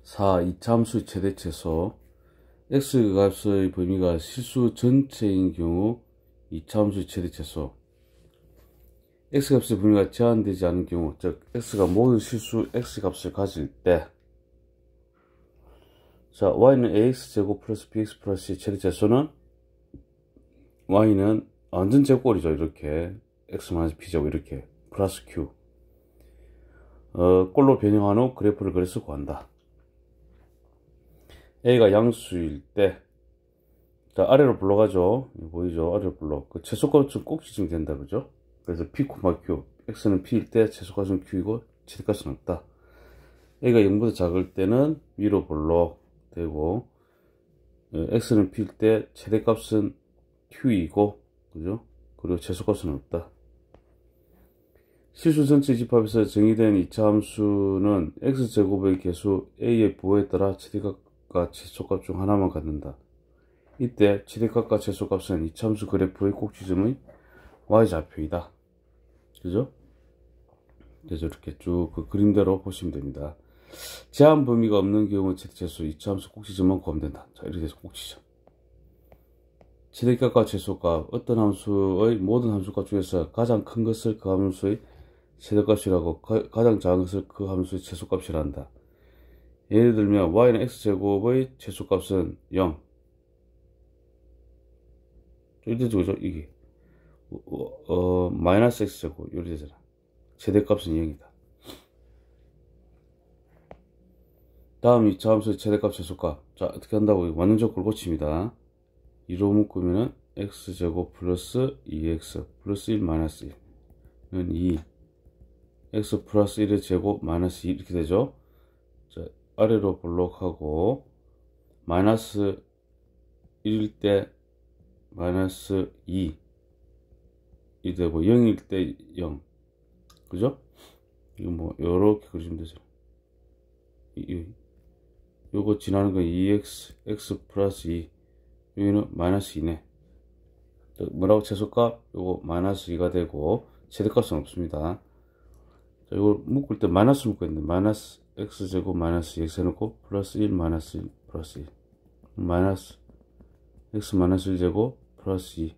4. 이차함수의 최대치에서 x값의 범위가 실수 전체인 경우 이차함수의 최대치에서 x값의 범위가 제한되지 않은 경우, 즉 x가 모든 실수 x값을 가질 때, 자, y는 ax제곱 플러스 bx 플러스 c 최대치에서는 y는 완전 제곱이죠. 이렇게 x-p제곱 이렇게 플러스 q 꼴로 변형한 후 그래프를 그려서 구한다. a가 양수일 때, 자, 아래로 불러가죠. 보이죠? 아래로 불러. 그 최소값은 꼭 지정된다. 그죠? 그래서 p, q. x는 p일 때 최소값은 q이고 최대값은 없다. a가 0보다 작을 때는 위로 불러 되고, x는 p일 때 최대값은 q이고, 그죠? 그리고 최소값은 없다. 실수 전체 집합에서 정의된 이차 함수는 x제곱의 개수 a의 부호에 따라 최대값과 최소값 중 하나만 갖는다. 이때 최대값과 최소값은 이차 함수 그래프의 꼭지점의 y좌표이다. 그죠? 그래서 이렇게 쭉 그 그림대로 보시면 됩니다. 제한 범위가 없는 경우 최대치수 이차 함수 꼭지점만 구하면 된다. 자, 이렇게 돼서 꼭지점. 최대값과 최소값, 어떤 함수의 모든 함수값 중에서 가장 큰 것을 그 함수의 최대값이라고, 가장 작은 것을 그 함수의 최소값이라 한다. 예를 들면 y는 x제곱의 최소값은 0. 이렇게 되죠. 이게 마이너스 x제곱 이렇게 되잖아. 최대값은 0이다. 다음 이차 함수의 최대값 최소값. 자, 어떻게 한다고? 완전적으로 고칩니다. 2로 묶으면은 x제곱 플러스 2x 플러스 1 마이너스 1은 2 x 플러스 1의 제곱 마이너스 2 이렇게 되죠. 자, 아래로 블록하고 마이너스 1일 때 마이너스 2 이 되고 0일 때 0. 그죠? 이거 뭐 요렇게 그리시면 되죠. 요거 지나는 건 2x x 플러스 2, 여기는 마이너스 2네. 뭐라고? 최소값 요거 마이너스 2가 되고 최대값은 없습니다. 자, 이걸 묶을 때 마이너스 묶고 있는데 마이너스 x제곱 마이너스 2x 해놓고 플러스 1 마이너스 1 플러스 2 마이너스 x 마이너스 1제곱 플러스 2.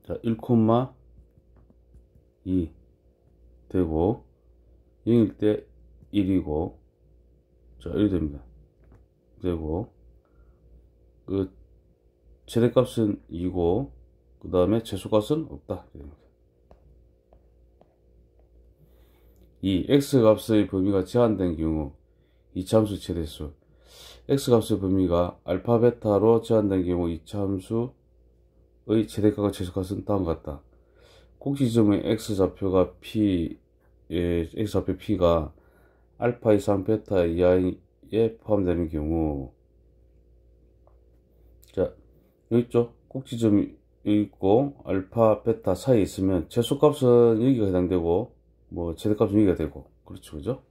자, 1,2 되고 0일 때 1이고, 자, 1이 됩니다. 되고 그 최대값은 2고 그 다음에 최소값은 없다. 2. x값의 범위가 제한된 경우 이차함수 최대수. x값의 범위가 알파 베타로 제한된 경우 이차함수의 최대값과 최소값은 다음과 같다. 꼭지점의 x좌표가 x좌표 p가 알파 이상 베타 이하에 포함되는 경우, 자, 여기 있죠? 꼭지점이 있고 알파 베타 사이에 있으면 최소값은 여기가 해당되고 뭐 최대값은 여기가 되고, 그렇죠, 그죠?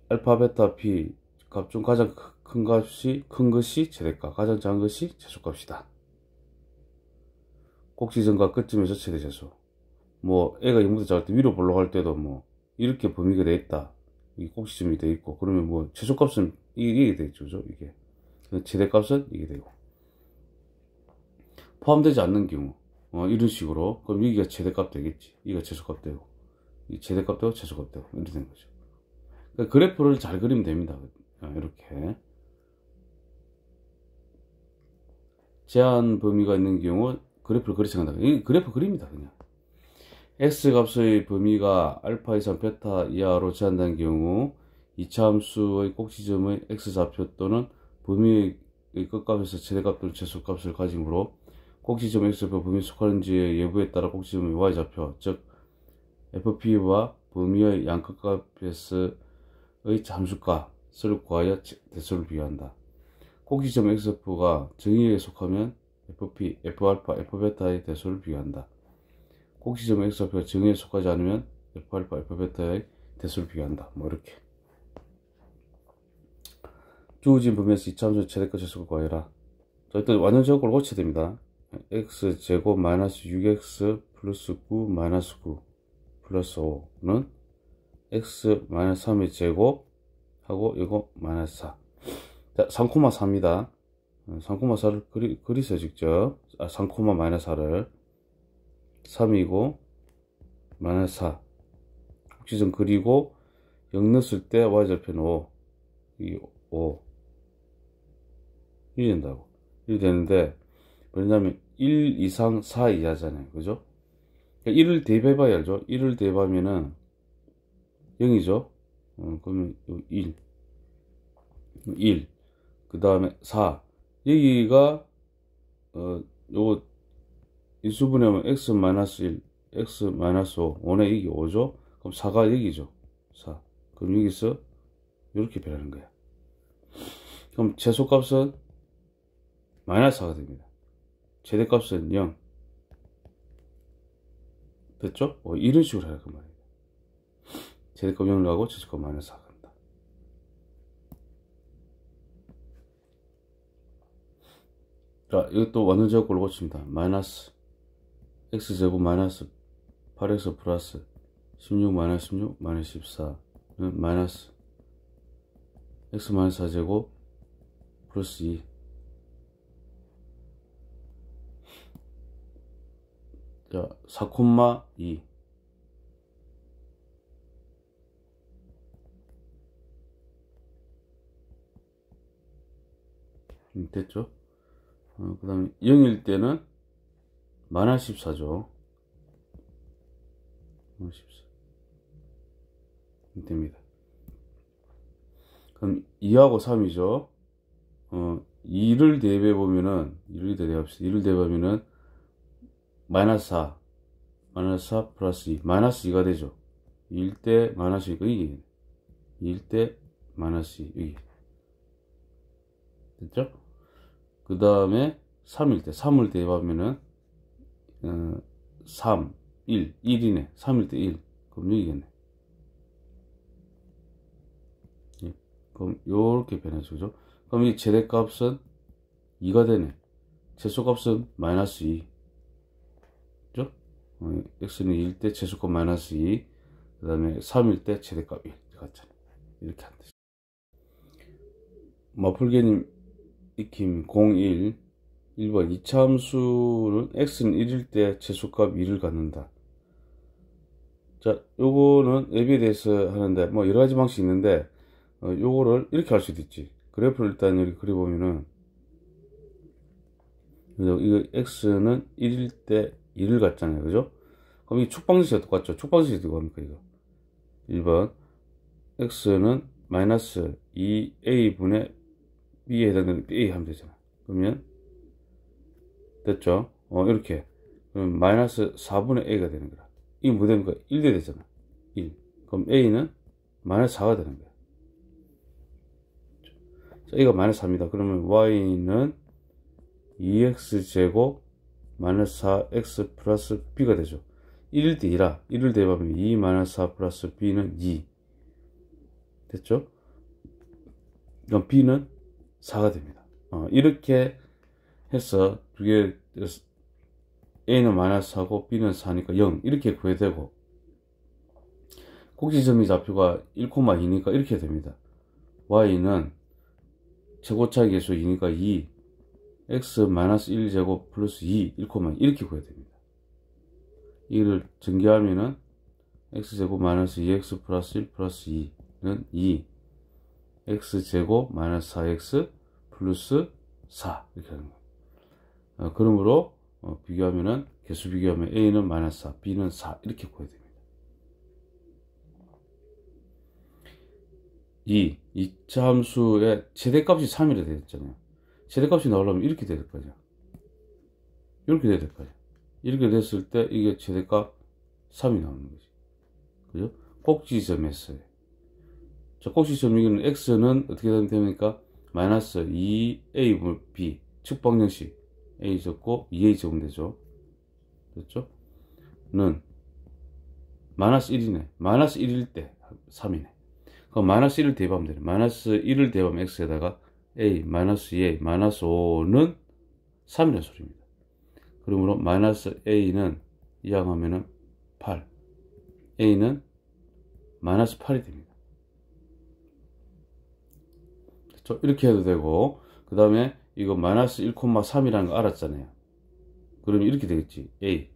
알파 베타 p 값 중 가장 큰 것이 최대값, 가장 작은 것이 최소값이다. 꼭지점과 끝점에서 최대최소. 뭐 애가 0보다 작을 때 위로 올라갈 때도 뭐 이렇게 범위가 돼 있다, 이 꼭지점이 돼 있고, 그러면 뭐 최소값은 이게 되겠죠, 그죠? 이게 최대값은 이게 되고, 포함되지 않는 경우 이런 식으로, 그럼 여기가 최대값 되겠지, 여기가 최소값 되고, 이 최대값 되고 최소값 되고 이렇게 되는 거죠. 그러니까 그래프를 잘 그리면 됩니다. 이렇게 제한 범위가 있는 경우 그래프를 그리셔야 한다. 이 그래프 그립니다. 그냥 x값의 범위가 알파 이상 베타 이하로 제한된 경우 이차함수의 꼭지점의 x좌표 또는 범위의 끝값에서 최대값 또는 최소값을 가지므로 꼭지점 x좌표 범위에 속하는지의 여부에 따라 꼭지점의 y좌표, 즉 fp와 범위의 양끝값에서의 함수값을 구하여 대소를 비교한다. 꼭지점 x좌표가 정의에 속하면 fp, f알파, f베타의 대소를 비교한다. 꼭지점 x좌표가 정의에 속하지 않으면 f알파, f베타의 대소를 비교한다. 뭐 이렇게 주어진 범위에서 이차함수 최대값 최소값 구하여라. 자, 일단 완전제곱을 고쳐야 됩니다. x제곱 마이너스 6x 플러스 9 마이너스 9 플러스 5는 x 마이너스 3의 제곱 하고 이거 마이너스 4. 자, 3,4입니다. 3,4를 그리세요, 직접. 3, 마이너스 4를 3이고 마이너스 4 꼭지점 그리고 0 넣었을 때 y절편 5 이 5 1이 된다고. 1이 되는데 뭐냐면 1 이상 4 이하잖아요, 그죠? 그러니까 1을 대입해봐야 알죠. 1을 대입하면은 0이죠. 그러면 1 그 다음에 4 여기가 요거 인수분해하면 x 마이너스 1 x 마이너스 5 5네 이게 5죠. 그럼 4가 여기죠. 4 그럼 여기서 이렇게 변하는 거야. 그럼 최소값은 마이너스 4가 됩니다. 최대값은 0 됐죠? 이런 식으로 하는 말입니다. 최대값 0을 하고 최소값 마이너스 4가 간다. 자, 이것도 완전 제곱꼴로 고칩니다. 마이너스 x제곱 마이너스 8x 플러스 16 마이너스 16 마이너스 14는 마이너스 x 마이너스 4제곱 플러스 2. 자, 4,2 됐죠? 그 다음에 0일 때는 마이너스 14죠. 14 됩니다. 그럼 2하고 3이죠. 2를 대입해 보면은 2를 대입합시다. 2를 대입하면은 마이너스 4 마이너스 4 플러스 2 마이너스 2가 되죠. 2일 때 마이너스 2가 이게 2일 때 마이너스 2 여기 됐죠? 그 다음에 3일 때 3을 대입하면은 3 1 1이네. 3일 때 1 그럼 여기겠네. 예. 그럼 요렇게 변해서 그죠? 그럼 이 최대값은 2가 되네. 최소값은 마이너스 2 그죠? x는 2일 때 최소값 마이너스 2 그 다음에 3일 때 최대값 1 같잖아. 이렇게 하면 되죠. 마풀개님 익힘 01 1번 이차함수는 x는 1일 때 최소값 2를 갖는다. 자, 요거는 앱에 대해서 하는데 뭐 여러가지 방식이 있는데 요거를 이렇게 할 수도 있지. 그래프를 일단 여기 그려보면은 이거 x는 1일 때 2를 갖잖아요, 그죠? 그럼 이 축방식이 똑같죠. 축방식이 어떻게 합니까 이거? 1번 x는 마이너스 2a분의 b에 해당되는 a 하면 되잖아. 그러면 됐죠? 이렇게 그럼 마이너스 4분의 a가 되는 거야. 이게 뭐 되는 거야? 1대 되잖아. 1. 그럼 a는 마이너스 4가 되는 거야. 자, a가 마이너스 4입니다. 그러면 y는 2x제곱 마이너스 4x 플러스 b가 되죠. 1일 때 2라 1을 대입하면 2 마이너스 4 플러스 b는 2 됐죠? 그럼 b는 4가 됩니다. 이렇게 해서 두개 a는 마이너스 4고 b는 4니까 0 이렇게 구해야 되고 꼭지점의 좌표가 1,2니까 이렇게 됩니다. y는 최고차의 계수 2니까 2 x 마이너스 1제곱 플러스 2 1,2 이렇게 구해야 됩니다. 이를 전개하면은 x제곱 마이너스 2x 플러스 1 플러스 2는 2 x제곱 마이너스 4x 플러스 4 이렇게 하는 거예요. 그러므로 비교하면은 개수 비교하면 a는 마이너스 4 b는 4 이렇게 구해야 됩니다. 2차 함수의 최대값이 3이라 되었잖아요. 최대값이 나오려면 이렇게 돼야 될 거죠. 이렇게 돼야 될 거죠. 이렇게 됐을 때 이게 최대값 3이 나오는 거지. 그죠? 꼭지점에서요. 자, 꼭지점 이기는 x는 어떻게 되면 됩니까? 마이너스 2a 분의 b 측방정식 a 적고 2a 적으면 되죠. 됐죠? 는 마이너스 1이네. 마이너스 1일 때 3이네. 그럼 마이너스 1을 대입하면 되네. 마이너스 1을 대입하면 x에다가 a 마이너스 2a 마이너스 5는 3이라는 소리입니다. 그러므로 마이너스 a는 이항하면은 8 a는 마이너스 8이 됩니다. 그렇죠? 이렇게 해도 되고, 그 다음에 이거 마이너스 1,3이라는 거 알았잖아요. 그러면 이렇게 되겠지. A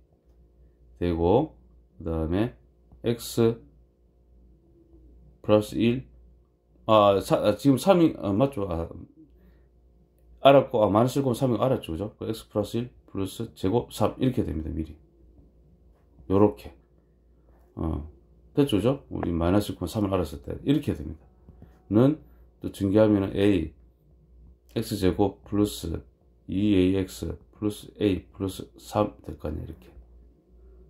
되고, 그 다음에 x 플러스 1. 지금 3이 맞죠? 알았고, 마이너스 1,3이 알았죠, 그죠? x 플러스 1 플러스 제곱 3 이렇게 됩니다. 미리 요렇게 됐죠, 그죠? 우리 마이너스 1,3을 알았을 때 이렇게 됩니다. 는 또 증기하면은 a x제곱 플러스 2ax 플러스 a 플러스 3 될 거 아니야. 이렇게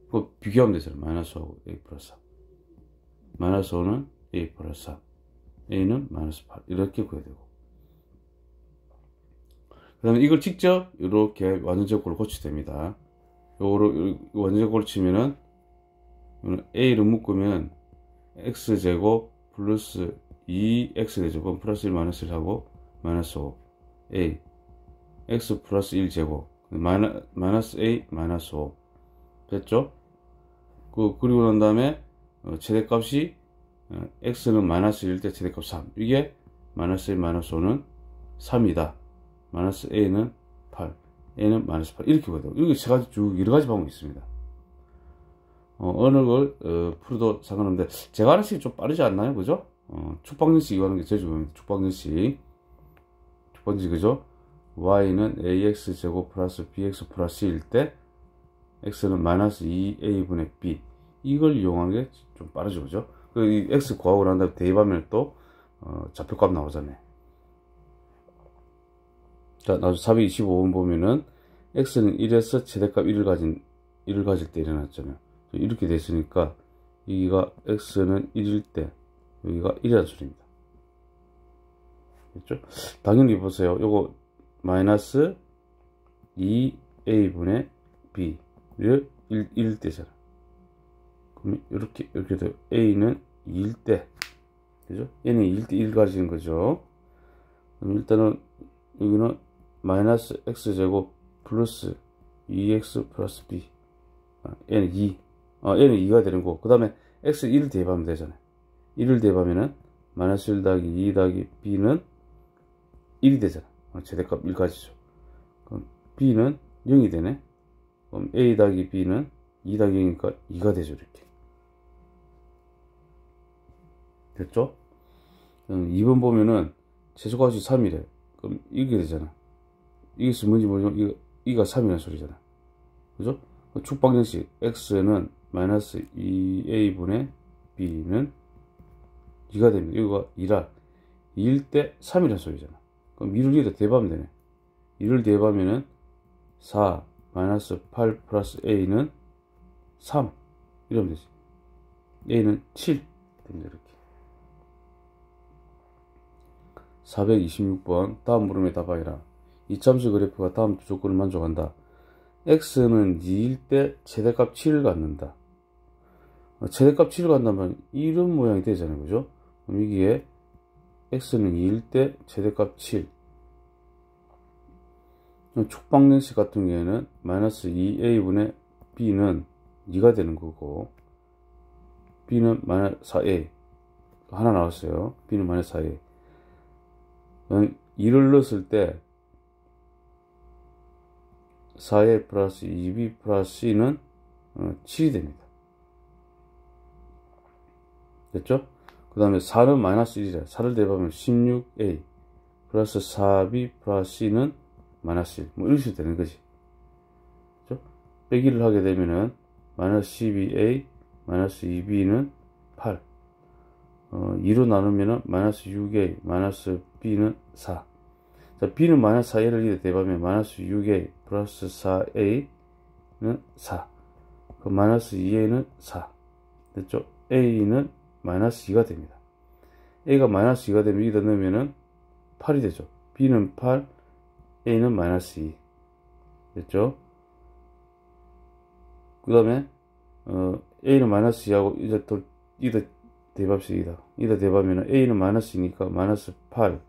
그거 비교하면 되잖아요. 마이너스 5하고 a 플러스 3. 마이너스 5는 a 플러스 3, a는 마이너스 8 이렇게 구해야 되고, 그 다음에 이걸 직접 이렇게 완전제곱으로 고치됩니다. 요거를 완전제곱으로 치면은 a를 묶으면 x제곱 플러스 2x 되죠. 그럼 플러스 1 마이너스 1 하고 마이너스 5 a x 플러스 1제곱 마이너스 a 마이너스 5 됐죠? 그리고 난 다음에 최대값이 x는 마이너스 1일 때 최대값 3. 이게 마이너스 1 마이너스 5는 3이다. 마이너스 a는 8, a는 마이너스 8 이렇게 보여요. 이렇게 세 가지 쭉 여러 가지 방법이 있습니다. 어느 걸 풀어도 상관없는데 제가 하는 식이 좀 빠르지 않나요? 그죠? 축방정식 이거 하는 게 제일 중요합니다. 축방정식 그죠? y는 ax제곱 플러스 bx 플러스 1일 때 x는 마이너스 2a분의 b 이걸 이용하는 게 좀 빠르죠, 그죠? 이 x 구하고 난 다음에 대입하면 또 좌표값 나오잖아요. 자, 나중에 425번 보면은 x는 1에서 최대값 1을 가질 때 일어났잖아요. 이렇게 됐으니까 여기가 x는 1일 때 여기가 1이라는 소리입니다. 됐죠? 당연히 보세요. 요거 마이너스 2a분의 b를 1일 때잖아. 그럼 이렇게 돼요. a는 2일 때, 그죠? n은 2일 때 1 가지는 거죠. 그럼 일단은 여기는 마이너스 x제곱 플러스 2x 플러스 b n은 2 n은 2가 되는 거고, 그 다음에 x 1을 대입하면 되잖아요. 1을 대입하면은 마이너스 1 더하기 2 더하기 b는 1이 되잖아. 최대값 1가지죠. 그럼 b는 0이 되네. 그럼 a 더하기 b는 2 더하기 0이니까 2가 되죠. 이렇게 됐죠? 2번 보면은 최소값이 3이래. 그럼 이게 되잖아. 이게 뭔지 모르지만 이가 3이라는 소리잖아. 그죠? 축방정식 x는 마이너스 2a분의 b는 2가 됩니다. 이거가 2라 2일 때 3이라는 소리잖아. 그럼 2를 여기다 대입하면 되네. 2를 대입하면은 4 마이너스 8 플러스 a는 3 이러면 되지. a는 7 됩니다. 이렇게 426번 다음 물음에 답하여라. 이참수 그래프가 다음 두 조건을 만족한다. x는 2일 때 최대값 7을 갖는다. 최대값 7을 갖는다면 이런 모양이 되잖아요. 그죠? 그럼 이게 x는 2일 때 최대값 7. 축방정식 같은 경우에는 마이너스 2a분의 b는 2가 되는 거고, b는 마이너스 4a 하나 나왔어요. b는 마이너스 4a. 2를 넣었을 때 4a 플러스 2b 플러스 c는 7이 됩니다. 됐죠? 그 다음에 4는 마이너스 1이래. 4를 대입하면 16a 플러스 4b 플러스 c는 마이너스 1. 뭐 이런 식으로 되는 거지. 그죠? 빼기를 하게 되면은 마이너스 12a 마이너스 2b는 8. 2로 나누면은 마이너스 6a 마이너스 b는 4. 자, b는 마이너스 4a를 이렇게 대입하면 마이너스 6a 플러스 4a는 4. 그 마이너스 2a는 4. 됐죠? a는 마이너스 2가 됩니다. a가 마이너스 2가 되면 여기다 넣으면은 8이 되죠. b는 8, a는 마이너스 2. 됐죠? 그 다음에 a는 마이너스 2하고 이제 또 이다 대입합시다. 이다 대입하면 a는 마이너스 2니까 마이너스 8,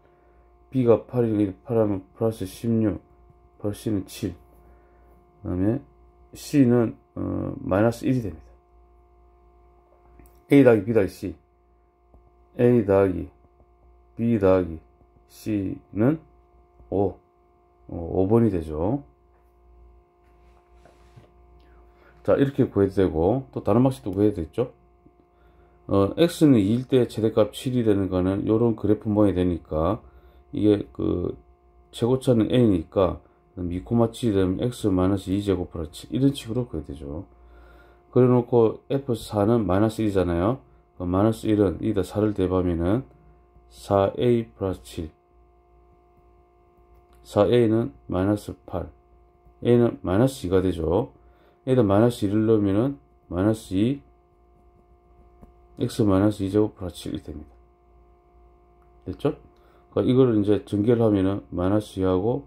b가 8이니까 8하면 플러스 16, 플러스 c는 7. 그 다음에 c는 마이너스 1이 됩니다. a 더하기 b 더하기 c. A 더하기 B 더하기 C는 5번이 되죠. 자, 이렇게 구해도 되고, 또 다른 방식도 구해도 되겠죠. x는 2일 때 최대값 7이 되는 거는 요런 그래프 모양이 되니까, 이게 그 최고차는 a니까 2,7이 되면 x 마이너스 2제곱 플러스 7 이런 식으로 구해야 되죠. 그래 놓고 f4는 마이너스 1이잖아요. 마이너스 1은 이다 4를 대입하면은 4a 플러스 7, 4a는 마이너스 8, a는 마이너스 2가 되죠. 여기다 마이너스 1을 넣으면은 마이너스 2 x 마이너스 2제곱 플러스 7이 됩니다. 됐죠? 그러니까 이거를 이제 전개를 하면은 마이너스 2하고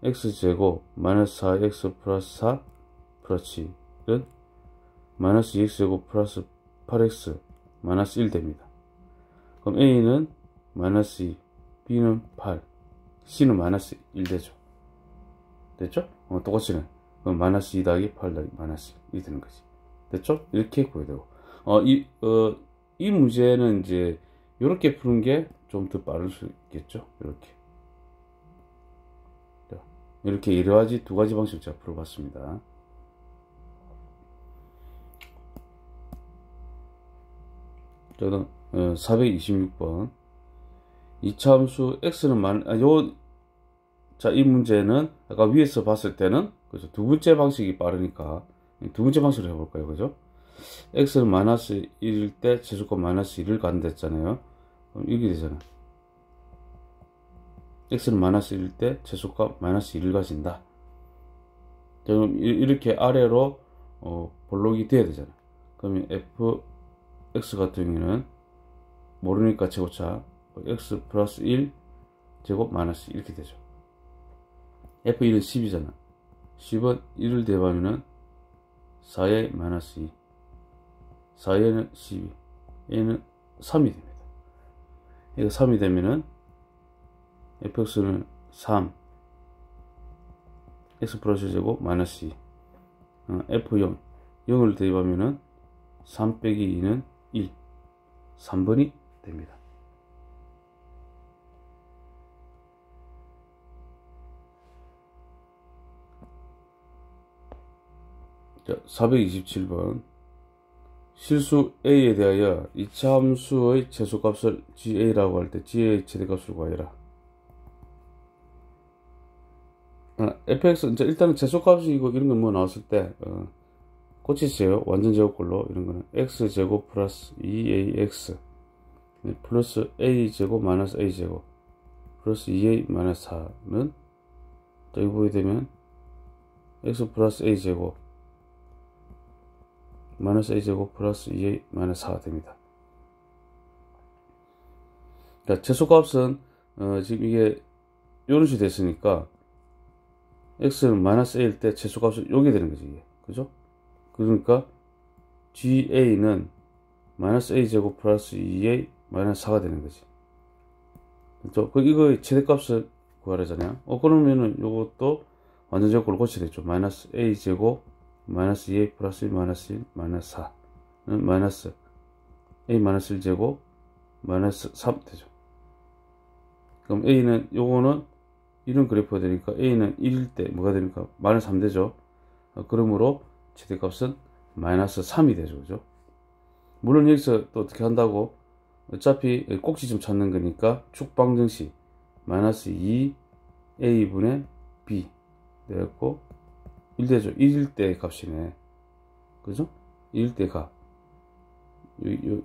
x제곱 마이너스 4x 플러스 4 플러스 7은 마이너스 2x제곱 플러스 8x 마이너스 1 됩니다. 그럼 a는 마이너스 2, b는 8, c는 마이너스 1 되죠. 됐죠? 똑같이네. 그럼 마이너스 2 더하기 8 더하기 마이너스 1이 되는 거지. 됐죠? 이렇게 구해야 되고. 이 문제는 이제, 요렇게 푸는 게 좀 더 빠를 수 있겠죠? 이렇게 여러 가지, 두 가지 방식을 제가 풀어봤습니다. 저는, 426번. 이차함수 x는 자, 이 문제는 아까 위에서 봤을 때는, 그죠? 두 번째 방식이 빠르니까, 두 번째 방식으로 해볼까요? 그죠? x는 마이너스 1일 때 최소값 마이너스 1을 가는댔잖아요. 그럼 이렇게 되잖아. x는 마이너스 1일 때 최소값 마이너스 1을 가진다. 그럼 이렇게 아래로 볼록이 돼야 되잖아. 그러면 fx 같은 경우는 모르니까 최고차 x 플러스 1 제곱 마이너스 이렇게 되죠. f1은 10이잖아. 10은 1을 대입하면은 4의 마이너스 2, 4에는 12, 얘는 3이 됩니다. 얘가 3이 되면은 fx는 3, x 플러스 제곱 마이너스 2, f0, 0을 대입하면은 3 빼기 2는 1, 3번이 됩니다. 자, 427번. 실수 a에 대하여 이차 함수의 최소값을 ga라고 할 때 ga의 최대값을 구하여라. fx, 이제 일단은 최소값이고 이런 건 뭐 나왔을 때, 고치세요. 완전 제곱꼴로. 이런 거는 x제곱 플러스 2ax 플러스 a제곱 마이너스 a제곱 플러스 2a 마이너스 4는, 자, 이거 보게 되면 x 플러스 a제곱 마이너스 a제곱 플러스 2a 마이너스 4가 됩니다. 자, 최소값은 지금 이게 이런 식으로 됐으니까 x는 마이너스 a일 때 최소값은 요게 되는 거지, 이게. 그죠? 그러니까 ga는 마이너스 a제곱 플러스 2a 마이너스 4가 되는 거지. 그렇죠? 이거의 최대값을 구하라잖아요. 그러면은 요것도 완전 제곱으로 고쳐야 되죠. 마이너스 a제곱 마이너스 2a 플러스 1 마이너스 1 마이너스 4는 마이너스 a 마이너스 1제곱 마이너스 3 되죠. 그럼 a는 요거는 이런 그래프가 되니까 a는 1일 때 뭐가 되니까 마이너스 3 되죠. 그러므로 최대값은 마이너스 3이 되죠. 그죠? 물론 여기서 또 어떻게 한다고, 어차피 꼭지점 찾는 거니까 축방정식 마이너스 2a분의 b 되었고 1 되죠. 1일 때 값이네. 그죠? 1일 때 값.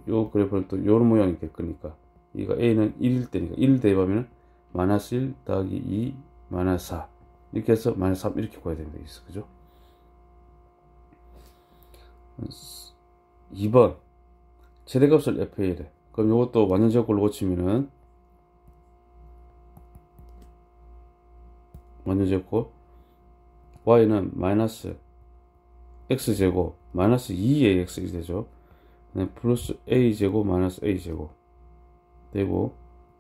요 그래프는 또 요런 모양이 될 거니까. 이거 a는 1일 때니까 1을 대입하면 마이너스 1 더하기 2 마이너스 4 이렇게 해서 마이너스 3 이렇게 구해야 됩니다. 그죠? 2번 최대값을 fa래. 그럼 요것도 완전 제곱꼴로 고치면은 완전 제곱꼴 y는 마이너스 x제곱 마이너스 2ax 되죠. 플러스 a제곱 마이너스 a제곱 되고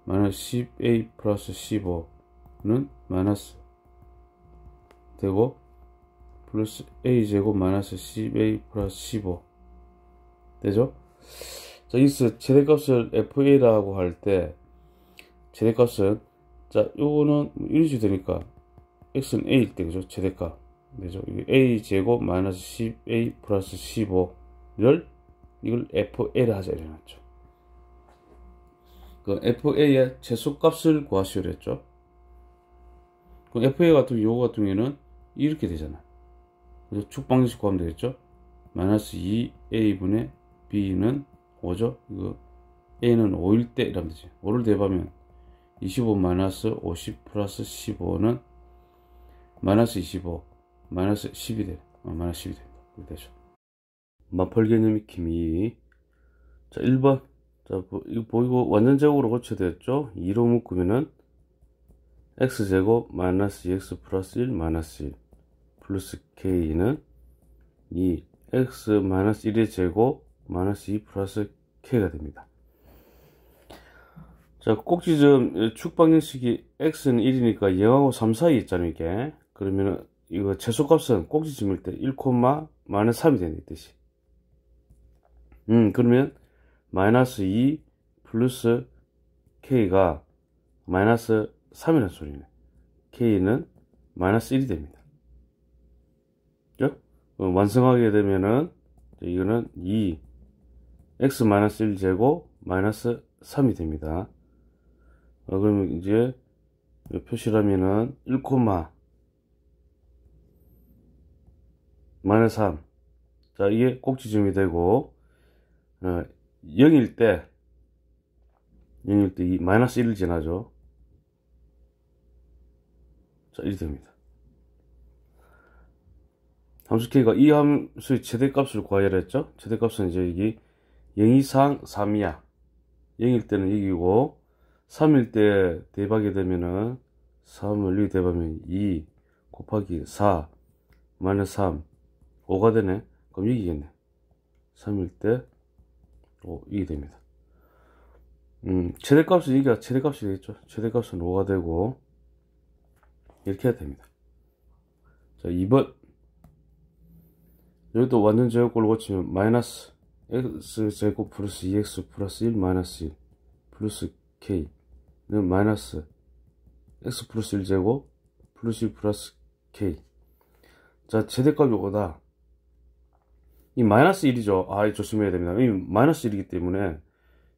마이너스 10a 플러스 15는 마이너스 되고 플러스 a제곱 마이너스 10a 플러스 15 되죠. 자, 여기서 최대값을 FA라고 할 때, 최대값은, 자, 요거는 이런 식으로 되니까, x는 a일 때, 그죠? 최대값. 그죠? a 제곱 마이너스 10a 플러스 15를, 이걸 FA를 하자, 이래놨죠. 그 FA의 최소값을 구하시오로 했죠. 그 FA 같은 경우, 요거 같은 경우에는 이렇게 되잖아. 그래서 축방정식 구하면 되겠죠? 마이너스 2a분의 b는 5죠? 이거 a는 5일 때 이러면 되지. 5를 대입하면 25 마이너스 50 플러스 15는 마이너스 25 마이너스 10이 돼. 마이너스 10이 됩니다. 이렇게 되죠. 마펄 개념 익힘. 자, 1번. 자, 이거 보이고 완전 제곱으로 고쳐야 되겠죠? 2로 묶으면은 x제곱 마이너스 2x 플러스 1 마이너스 1 플러스 k는 2 x 마이너스 1의 제곱 마이너스 2 플러스 k가 됩니다. 자, 꼭지점 축방정식이 x는 1이니까 0하고 3 사이에 있잖아요, 이게. 그러면은 이거 최소값은 꼭지점일 때 1, 마이너스 3이 되는 뜻이. 그러면 마이너스 2 플러스 k가 마이너스 3이라는 소리네. k는 마이너스 1이 됩니다. 그죠? 완성하게 되면은 이거는 2 x 마이너스 1 제곱 마이너스 3이 됩니다. 그러면 이제 표시를 하면은 1, 마이너스 3. 자, 이게 꼭지점이 되고 0일 때 이 마이너스 1을 지나죠. 자, 이렇게 됩니다. 함수 k가 이 함수의 최대값을 구하려 했죠. 최대값은 이제 이게 0 이상 3이야. 0일 때는 여기고 3일 때 대입하게 되면은 3을 여기 대입하면 2 곱하기 4 마이너스 3 5가 되네. 그럼 여기겠네. 3일 때 5 이게 됩니다. 최대값은 여기가 최대값이 되겠죠. 최대값은 5가 되고 이렇게 해야 됩니다. 자, 2번. 여기도 완전 제곱꼴로 고치면 마이너스 x제곱 플러스 2x 플러스 1 마이너스 1 플러스 k는 마이너스 x 플러스 1제곱 플러스 1 플러스 k. 자, 최대값이 5다. 이 마이너스 1이죠. 아, 조심해야 됩니다. 이 마이너스 1이기 때문에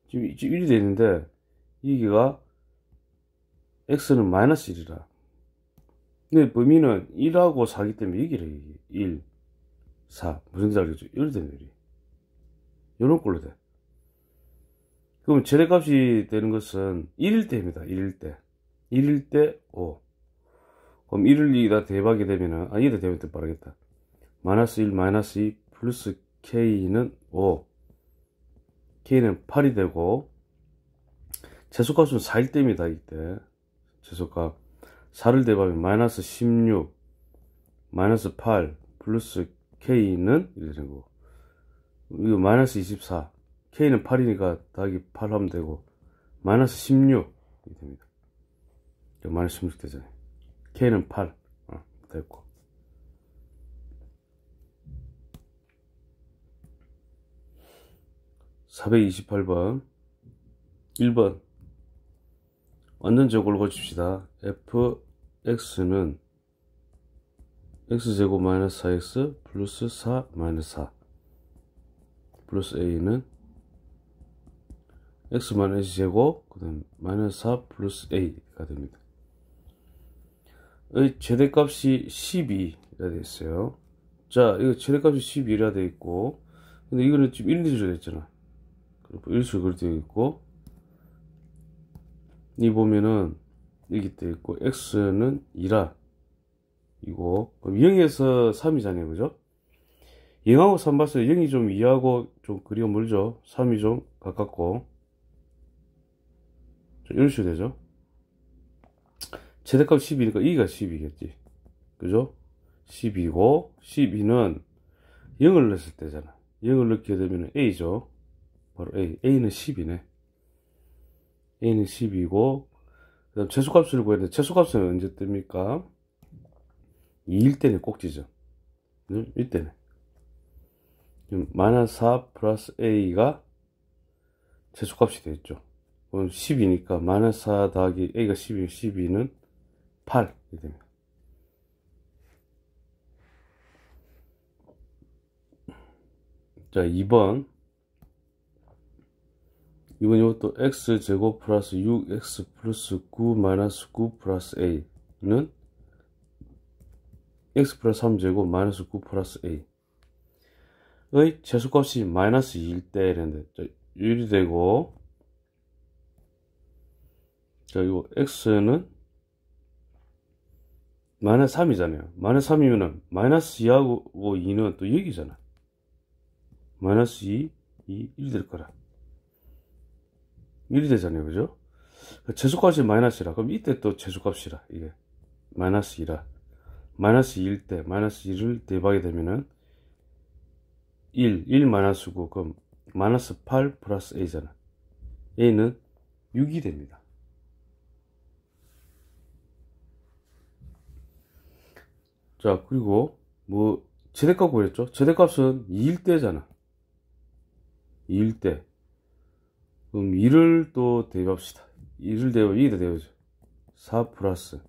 지금 1이 되어 있는데 여기가 x는 마이너스 1이라. 근데 범위는 1하고 4기 때문에 여기래. 1, 4. 무슨 뜻인지 알겠죠? 이렇게 되는 거지. 요런 꼴로 돼. 그럼 최대값이 되는 것은 1일 때입니다. 1일 때. 1일 때 5. 그럼 1을 여기다 대입하게 되면은, 여기다 대입하면 더 빠르겠다. 마이너스 1, 마이너스 2, 플러스 k는 5. k는 8이 되고, 최소값은 4일 때입니다. 이때. 최소값. 4를 대입하면 마이너스 16, 마이너스 8, 플러스 k는 이렇게 되는 거고. 이거 마이너스 24. k는 8이니까 더하기 8 하면 되고, 마이너스 16. 이렇게 됩니다. 마이너스 16 되잖아요. k는 8. 됐고. 428번. 1번. 완전 제곱을 고칩시다. fx는 x제곱 마이너스 4x 플러스 4 마이너스 4 플러스 a는 x 마이너스 제곱 그 다음 마이너스 4 플러스 a가 됩니다. 의 최대값이 12라 되어 있어요. 자, 이거 최대값이 12라 되어 있고, 근데 이거는 지금 1리로 됐잖아. 그리고 1수로 되어 있고, 이 보면은 여기 되어 있고, x는 2라 이고, 그럼 0에서 3이잖아요, 그죠? 0하고 3 봤어요. 0이 좀 2하고 좀 거리가 멀죠. 3이 좀 가깝고, 이런 식으로 되죠. 최대값 10이니까 2가 10이겠지. 그죠? 10이고, 12는 0을 넣었을 때잖아. 0을 넣게 되면 A죠. 바로 A. A는 10이네. A는 10이고, 그 다음 최소값을 구해야 돼. 최소값은 언제 뜹니까? 2일 때는 꼭지죠. 이때는. 마이너스 4 플러스 A가 최소값이 되겠죠. 그럼 10이니까 마이너스 4 더하기 a가 10이면 12는 8 이렇게 됩니다. 자, 2번 이것도 x제곱 플러스 6x 플러스 9 마이너스 9 플러스 a는 x 플러스 3제곱 마이너스 9 플러스 a의 최소값이 마이너스 2일 때 이랬는데, 자, 유일이 되고, 자, 이거 x는 마이너스 3이잖아요. 마이너스 3이면은 마이너스 2하고 2는 또 여기잖아. 마이너스 2, 1이 될 거라. 1이 되잖아요. 그죠? 최소값이 마이너스라. 그럼 이때 또 최소값이라. 이게 마이너스 2라. 마이너스 2일 때 마이너스 2를 대입하게 되면은 1 마이너스 9, 그럼 마이너스 8 플러스 a잖아. a는 6이 됩니다. 자, 그리고 뭐 최대값 구했죠? 최대값은 2일 때잖아. 2일 때. 그럼 2를 또 대입합시다. 2를 대입, 2를 대입하죠. 4 플러스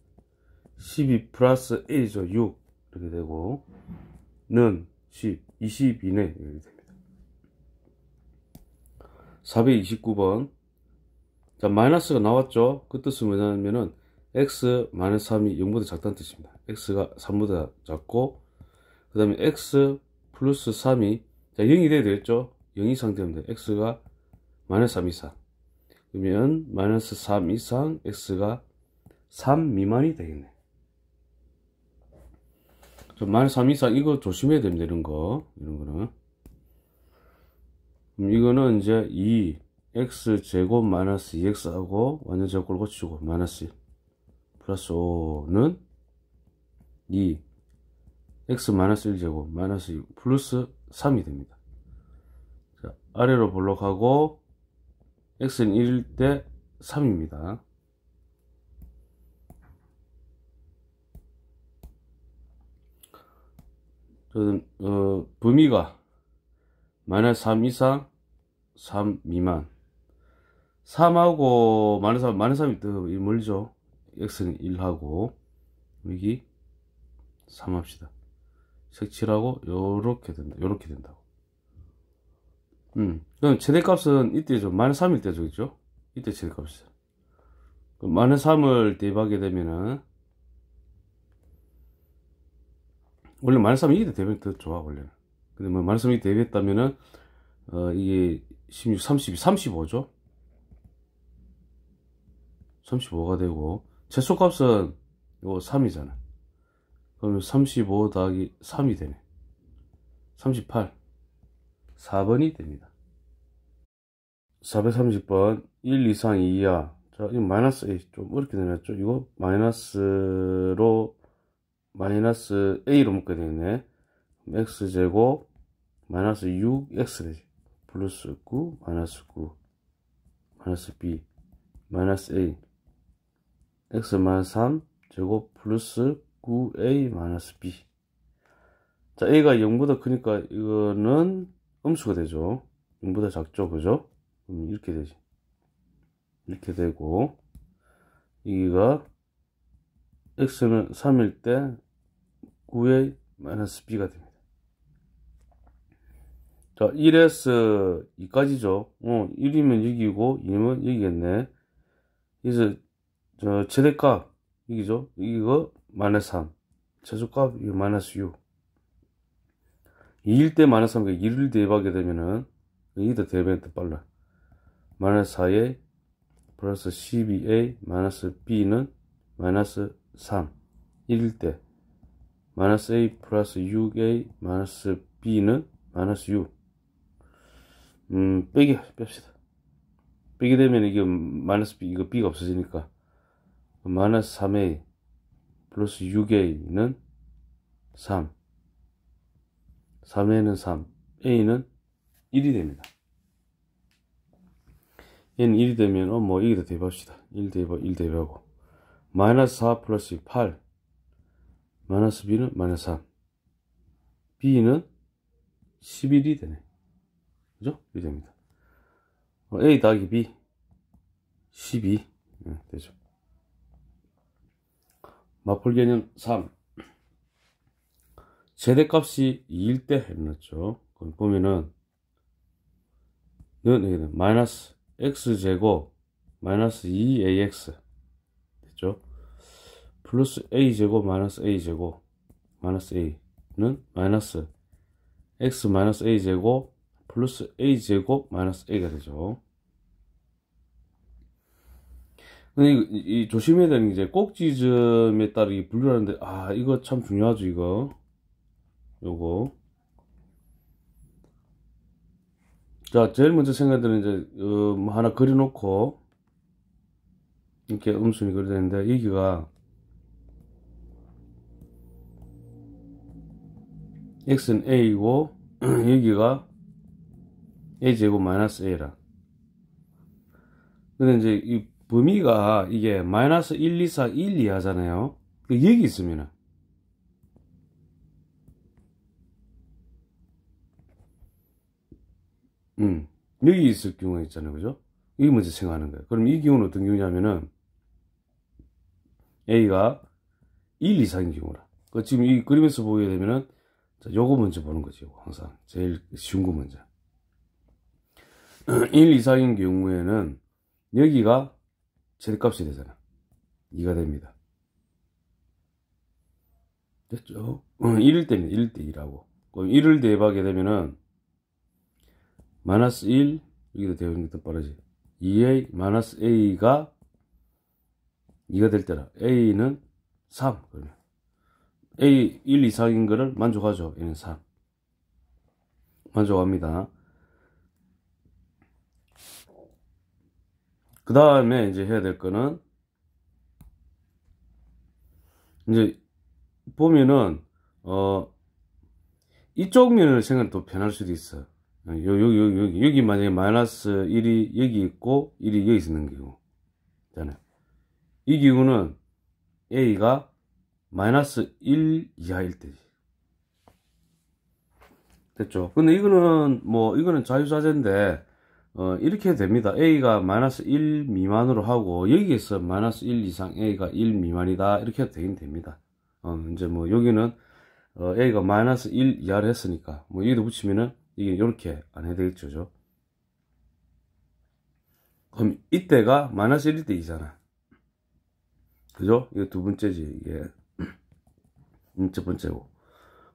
12 플러스 1이죠. 6 이렇게 되고 는 10, 22네 이렇게 됩니다. 429번. 자, 마이너스가 나왔죠. 그 뜻은 뭐냐면은 x 마이너스 3이 0보다 작다는 뜻입니다. x가 3보다 작고, 그 다음에 x 플러스 3이, 자, 0이 돼야 되겠죠. 0 이상 되면 돼. x가 마이너스 3 이상. 그러면 마이너스 3 이상 x가 3 미만이 되겠네. 마이너스 3 이상 이거 조심해야 됩니다. 이런 거는. 그럼 이거는 이제 2x 제곱 마이너스 2x하고 완전 제곱을 고치고 마이너스 1 플러스 5는 2 x 마이너스 1제곱 마이너스 6 플러스 3이 됩니다. 자, 아래로 볼록하고 x는 1일 때 3입니다. 저는 범위가 마이너스 3 이상 3 미만. 3하고 마이너스 3이 더 멀죠. x는 1하고 여기 3 합시다. 색칠하고 요렇게 된다고. 그럼 최대값은 이때죠. 마이너스 3일 때죠. 그죠? 이때 최대값이. 마이너스 3을 대입하게 되면은, 원래 마이너스 3이 이때 대입하면 더 좋아, 원래는. 근데 뭐 마이너스 3이 대입했다면은, 이게 16, 32, 35죠? 35가 되고, 최소값은 요 3이잖아. 그러면 35 더하기 3이 되네. 38. 4번이 됩니다. 430번 1 이상 2 이하. 자, 이거 마이너스 A 좀 어렵게 내놨죠. 이거 마이너스 A로 묶어야 되겠네. X제곱 마이너스 6X 되지. 플러스 9 마이너스 9 마이너스 B 마이너스 A X 마이너스 3 제곱 플러스 9A 마이너스 B. 자, A가 0보다 크니까 이거는 음수가 되죠. 0보다 작죠. 그죠? 이렇게 되지. 이렇게 되고, 여기가 x는 3일 때 9a 마이너스 b가 됩니다. 자, 1에서 2까지죠. 1이면 여기고 2면 여기겠네. 그래서 저 최대값 여기죠. 이거 마이너스 3, 최소값 이거 마이너스 6. 2일 때 마이너스 3과 2를 대입하게 되면은 여기다 대입하면 더 빨라. 마이너스 4a 플러스 12a 마이너스 b는 마이너스 3. 1일 때 마이너스 a 플러스 6a 마이너스 b는 마이너스 6. 뺍시다. 빼게 되면 이게 마이너스 b, 이거 b가 없어지니까 마이너스 3a 플러스 6a는 3. 3a는 3, a는 1이 됩니다. 얘는 1이 되면 뭐 여기다 대입합시다. 1 대입하고 마이너스 4 플러스 8 마이너스 b는 마이너스 3 b는 11이 되네. 그죠? 이렇게 됩니다. A 더하기 B 12 되죠. 마풀 개념 3. 최대값이 2일 때 해놨죠. 그럼 보면은 마이너스 x제곱 마이너스 2ax 됐죠. 플러스 a제곱 마이너스 a제곱 마이너스 a는 마이너스 x 마이너스 a제곱 플러스 a제곱 마이너스 a가 되죠. 근데 이 조심해야 되는 게 이제 꼭지점에 따라 이 분류하는데, 이거 참 중요하죠, 이거. 요거. 자, 제일 먼저 생각드는 이제, 뭐 하나 그려놓고, 이렇게 음순이 그려되는데, 여기가, x는 a이고, 여기가 a제곱 마이너스 a라. 근데 이제 이 범위가 이게 마이너스 1, 2, 4, 1, 2 하잖아요. 여기 있으면은, 여기 있을 경우가 있잖아요. 그죠? 이게 먼저 생각하는 거예요. 그럼 이 경우는 어떤 경우냐면은, A가 1 이상인 경우라. 지금 이 그림에서 보게 되면은, 자, 요거 먼저 보는 거죠. 항상. 제일 쉬운 거 먼저. 1 이상인 경우에는, 여기가 최대값이 되잖아. 2가 됩니다. 됐죠? 1일 때입니다. 1일 때 2라고. 그럼 1을 대입하게 되면은, 마이너스 1, 여기도 대입하는 게 더 빠르지. 2a, 마이너스 a가 2가 될 때라. a는 3. 그러면. a 1 이상인 거를 만족하죠. a는 3. 만족합니다. 그 다음에 이제 해야 될 거는, 이제, 보면은, 이쪽 면을 생각하면 또 변할 수도 있어. 여기 만약에 마이너스 1이 여기 있고, 1이 여기 있는 경우. 있잖아요. 이 경우는 A가 마이너스 1 이하일 때지. 됐죠? 근데 이거는 자유자재인데, 이렇게 됩니다. A가 마이너스 1 미만으로 하고, 여기에서 마이너스 1 이상 A가 1 미만이다. 이렇게 해도 되긴 됩니다. 이제 뭐, 여기는, A가 마이너스 1 이하를 했으니까, 뭐, 여기도 붙이면은, 이게 이렇게 안 해야 되겠죠. 그럼 이때가 마이너스 1일 때 이잖아. 그죠? 이거 두 번째지, 이게. 첫 번째고.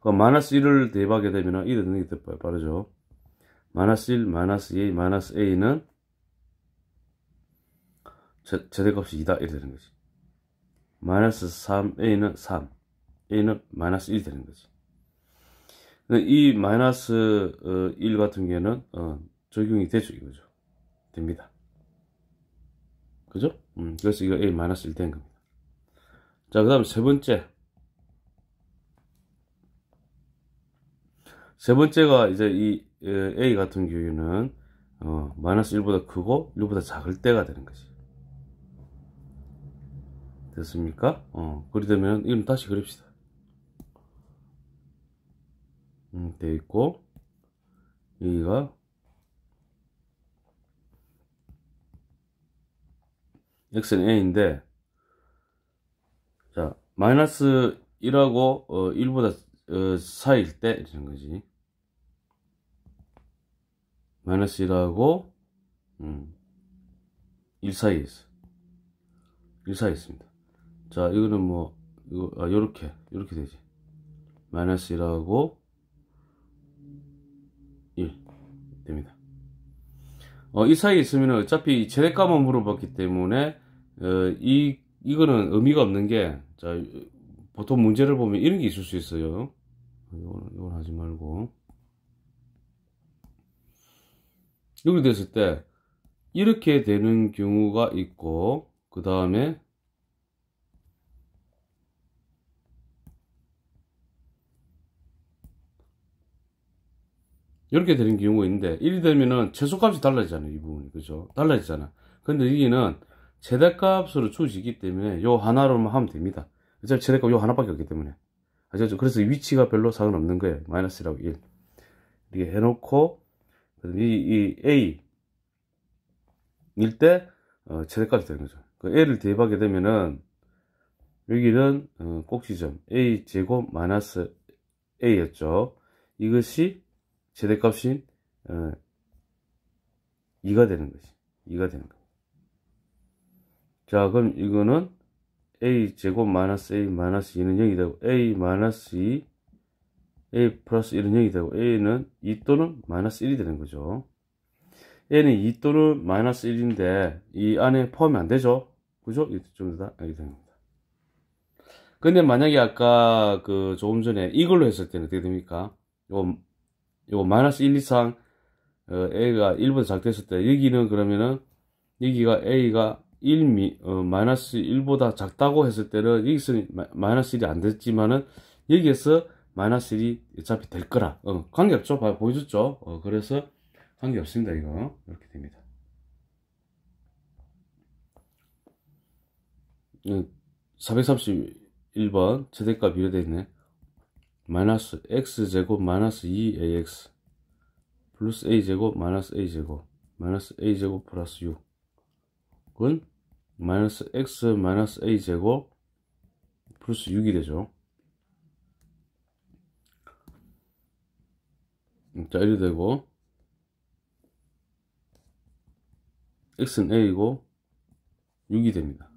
그럼 마이너스 1을 대입하게 되면은, 이래 넣는 게 더 빠르죠. 마이너스 1, 마이너스 2, 마이너스 a는 최대값이 2다. 이렇게 되는 거지. 마이너스 3, a는 3. a는 마이너스 1 되는 거지. 이 마이너스 1 같은 경우에는 적용이 되죠. 이거죠. 됩니다. 그죠? 그래서 이거 a 마이너스 1 된 겁니다. 자, 그 다음 세 번째. 세 번째가 이제 이 a 같은 경우에는 마이너스 1보다 크고 1보다 작을 때가 되는 거지. 됐습니까? 그리 되면 이건 다시 그립시다. 돼 있고, 여기가 x는 a인데, 자, 마이너스 1하고 1보다 사이일 때 이런 거지. 마이너스 1하고 1 사이에 있어. 1 사이에 있습니다. 자, 이거는 뭐 요렇게 되지. 마이너스 1하고 1 됩니다. 이 사이에 있으면 어차피 최대값만 물어봤기 때문에 이거는 의미가 없는 게, 자, 보통 문제를 보면 이런 게 있을 수 있어요. 이건 하지 말고, 여기 됐을 때 이렇게 되는 경우가 있고, 그 다음에 이렇게 되는 경우가 있는데, 1이 되면은 최소값이 달라지잖아요. 이 부분이. 그죠? 달라지잖아. 근데 여기는 최대값으로 주어지기 때문에 요 하나로만 하면 됩니다. 어차피 최대값 요 하나밖에 없기 때문에. 아시죠? 그래서 위치가 별로 상관없는 거예요. 마이너스라고 1. 이렇게 해놓고, 이 A 때 최대값이 되는 거죠. 그 a를 대입하게 되면은 여기는 꼭지점 a 제곱 마이너스 a였죠. 이것이 최대값인 2가 되는 거지. 2가 되는 거. 자, 그럼 이거는 a 제곱 마이너스 a 마이너스 2는 0이 되고 a 마이너스 2 a 플러스 1은 0이 되고 a는 2 또는 마이너스 1이 되는 거죠. a는 2 또는 마이너스 1인데 이 안에 포함이 안 되죠. 그죠? 좀 더 알게 됩니다. 근데 만약에 아까 그 조금 전에 이걸로 했을 때는 어떻게 됩니까? 요거 마이너스 1 이상 a가 1보다 작됐을 때 여기는 그러면은 여기가 a가 마이너스 1보다 작다고 했을 때는 여기서 마이너스 1이 안 됐지만은 여기에서 마이너스 1이 어차피 될 거라 관계없죠. 보여줬죠. 그래서 관계없습니다. 이거 이렇게 됩니다. 431번 최대값 이래 있네. 마이너스 x제곱 마이너스 2ax 플러스 a제곱 마이너스 a제곱 마이너스 a제곱 플러스 6은 마이너스 x 마이너스 a제곱 플러스 6이 되죠. 자, 이래 되고 x는 a이고 6이 됩니다.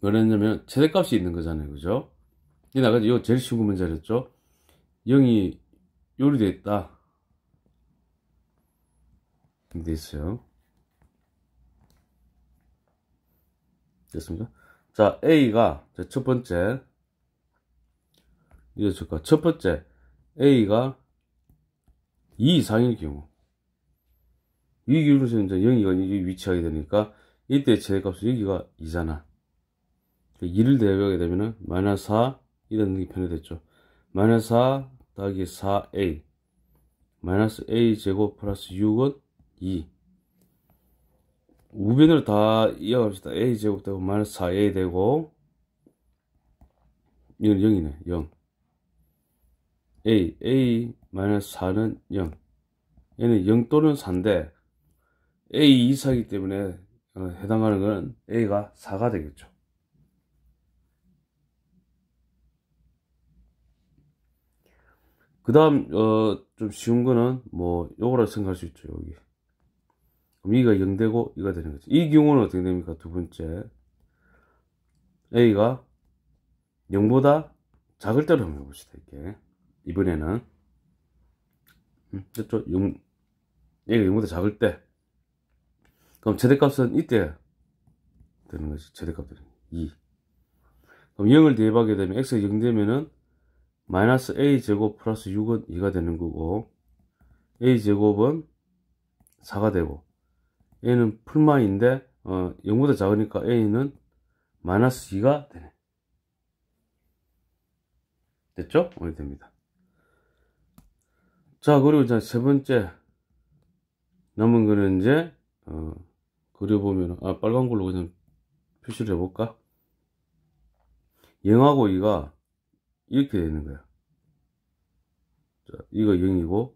왜냐면 최대값이 있는 거잖아요. 그죠? 아까 이거 제일 쉬운 문제였죠. 0이 요리되어 있다. 돼 있어요. 됐습니까? 자, A가 첫 번째 첫 번째 A가 2 이상일 경우 이 기울어서 이제 0이 위치하게 되니까 이때 최대값은 여기가 2잖아. 2를 대입하게 되면은 마이너스 4 이런 게 변화됐죠. 마이너스 4 더하기 4a 마이너스 a 제곱 플러스 6은 2 우변으로 다 이어갑시다. a 제곱 되고 마이너스 4a 되고 이건 0이네. 0 a 마이너스 4는 0 얘는 0 또는 4인데 a 이상이기 때문에 해당하는 건 a가 4가 되겠죠. 그 다음 좀 쉬운 거는 뭐 요거라 생각할 수 있죠. 여기 그럼 2가 0 되고 2가 되는 거죠. 이 경우는 어떻게 됩니까? 두 번째 a가 0보다 작을 때로 한번 해봅시다. 이렇게 이번에는 됐죠? 0, a가 0보다 작을 때 그럼 최대값은 이때 되는 거지. 최대값은 2 그럼 0을 대입하게 되면 x가 0 되면은 마이너스 a제곱 플러스 6은 2가 되는 거고 a제곱은 4가 되고 a는 풀마인데 0보다 작으니까 a는 마이너스 2가 되네. 됐죠? 오게 됩니다. 자, 그리고 이제 세 번째 남은 거는 이제 그려보면 빨간 걸로 그냥 표시를 해볼까? 0하고 2가 이렇게 되는 거야. 자, 이거 0이고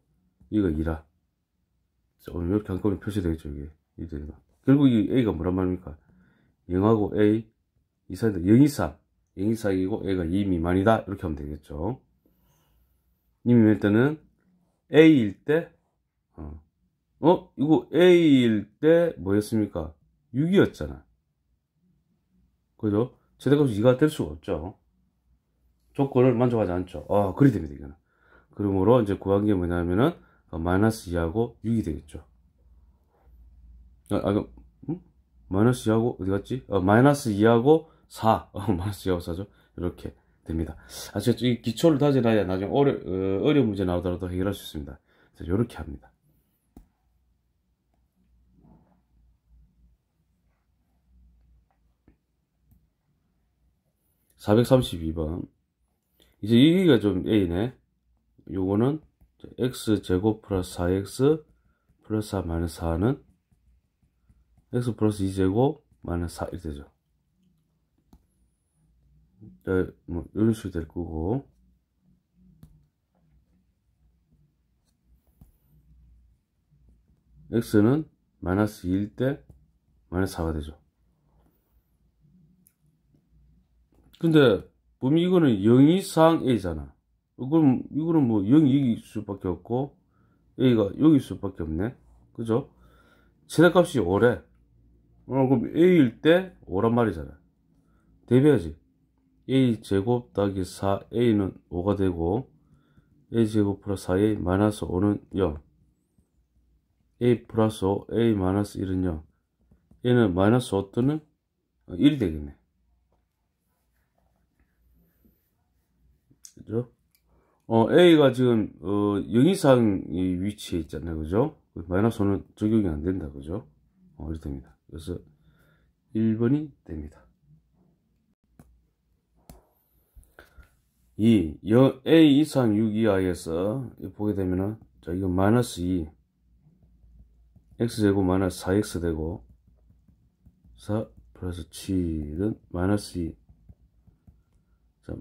이거 2라. 자, 오늘 이렇게 한꺼번에 표시되겠죠. 이게 결국 이 a가 뭐란 말입니까? 0하고 a 이 사이인데 0 이상 0 이상이고 a가 2 미만이다. 이렇게 하면 되겠죠. 2 미만일 때는 a일 때 이거 a일 때 뭐였습니까? 6이었잖아. 그죠? 최대값이 2가 될 수가 없죠. 조건을 만족하지 않죠. 그리 됩니다, 이거는. 그러므로 이제 구한 게 뭐냐면은, 마이너스 2하고 6이 되겠죠. 마이너스 2하고, 어디 갔지? 마이너스 2하고 4. 마이너스 2하고 4죠. 이렇게 됩니다. 제가 이 기초를 다져놔야 나중에 어려운 문제 나오더라도 해결할 수 있습니다. 그래서 이렇게 합니다. (432번) 이제 여기가 좀 A네. 요거는 X제곱 플러스 4X 플러스 4 마이너스 4는 X 플러스 2제곱 마이너스 4 이렇게 되죠. 뭐 이런 식으로 될 거고 x는 마이너스 2일 때 마이너스 4가 되죠. 근데 보면 이거는 0 이상 a잖아. 그럼 이거는 뭐 0이 여기 있을 수밖에 없고 a가 여기 있을 수밖에 없네. 그죠? 최대값이 5래. 그럼 a일 때 5란 말이잖아. 대비하지. a 제곱 더하기 4a는 5가 되고 a 제곱 플러스 4a 마이너스 5는 0. a 플러스 5 a 마이너스 1은 0. 얘는 마이너스 5 또는 1이 되겠네. 그죠? a가 지금 0 이상의 위치에 있잖아요. 그죠? 마이너스 5는 적용이 안 된다. 그죠? 이렇게 됩니다. 그래서 1번이 됩니다. 2. a 이상 6 이하에서 보게 되면은 자 이거 마이너스 2 x제곱 마이너스 4x 되고 4 플러스 7은 마이너스 2 자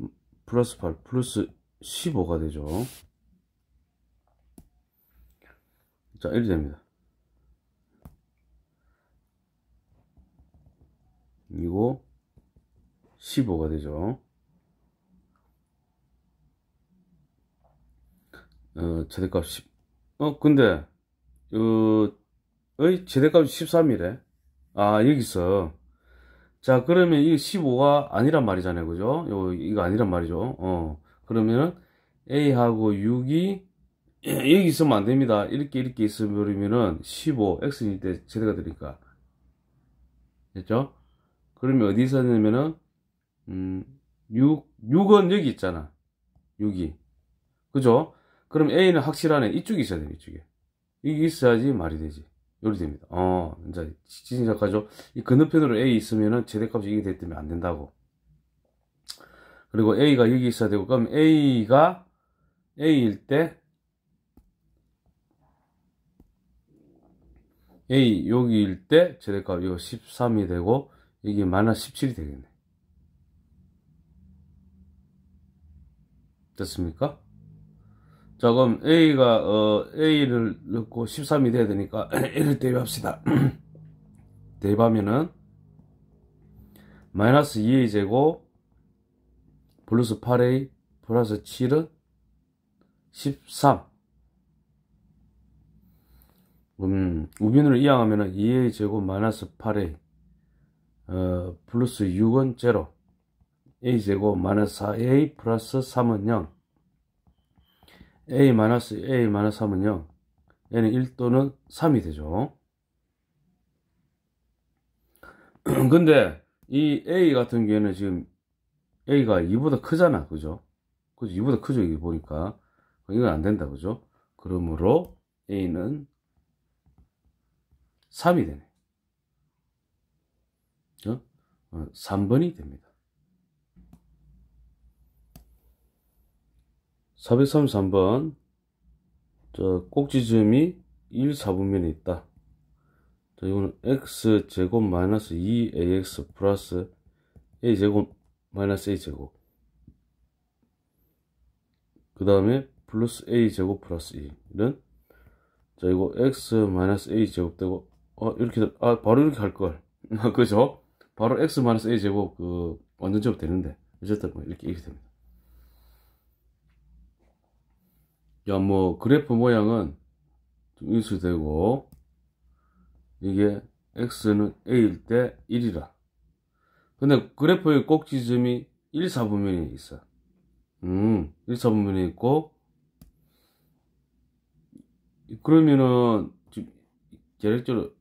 플러스 8 플러스 15가 되죠. 자 이렇게 됩니다. 이거 15가 되죠. 최대값 10 근데 최대값이 13이래. 여기서 자 그러면 이 15가 아니란 말이잖아요. 그죠? 이거 아니란 말이죠. 그러면은 a하고 6이 여기 있으면 안 됩니다. 이렇게 있으면은 15 x일 때 최대가 되니까 됐죠? 그러면 어디 있었냐면은 6은 여기 있잖아. 6이 그죠? 그럼 a는 확실하네. 이쪽에 있어야 돼. 이쪽에 여기 있어야지 말이 되지. 요리 됩니다. 이제 시작하죠. 이 건너편으로 a 있으면은 최대값이 이게 됐다면 안 된다고. 그리고 a가 여기 있어야 되고, 그럼 a가 a일 때 a 여기일 때 최대값 이거 13이 되고 여기 마이너스 17이 되겠네. 됐습니까? 자 그럼 a가 a를 넣고 13이 돼야 되니까 a를 대입합시다. 대입하면은 마이너스 2a 제곱 플러스 8a 플러스 7은 13. 우변으로 이항하면은 2a 제곱 마이너스 8a 플러스 6은 0. a 제곱 마이너스 4a 플러스 3은 0. a 마이너스 3은 0. 얘는 1 또는 3이 되죠. 근데 이 a 같은 경우에는 지금 a가 2보다 크잖아. 그죠? 그죠? 2보다 크죠. 여기 보니까. 이건 안 된다. 그죠? 그러므로 a는 3이 되네. 그죠? 3번이 됩니다. 433번. 꼭지점이 1, 4분면에 있다. 자, 이거는 x제곱 마이너스 2ax 플러스 a제곱 마이너스 a제곱. 그 다음에 플러스 a제곱 플러스 2는 자, 이거 x 마이너스 a제곱 되고, 이렇게, 바로 이렇게 할 걸. 그죠? 바로 x 마이너스 a제곱, 완전 제곱 되는데. 어쨌든, 이렇게 됩니다. 야, 그래프 모양은 좀 인수되고, 이게 x는 a일 때 1이라. 근데 그래프의 꼭지점이 1, 4분면에 있어. 1, 4분면에 있고, 그러면은, 계획적으로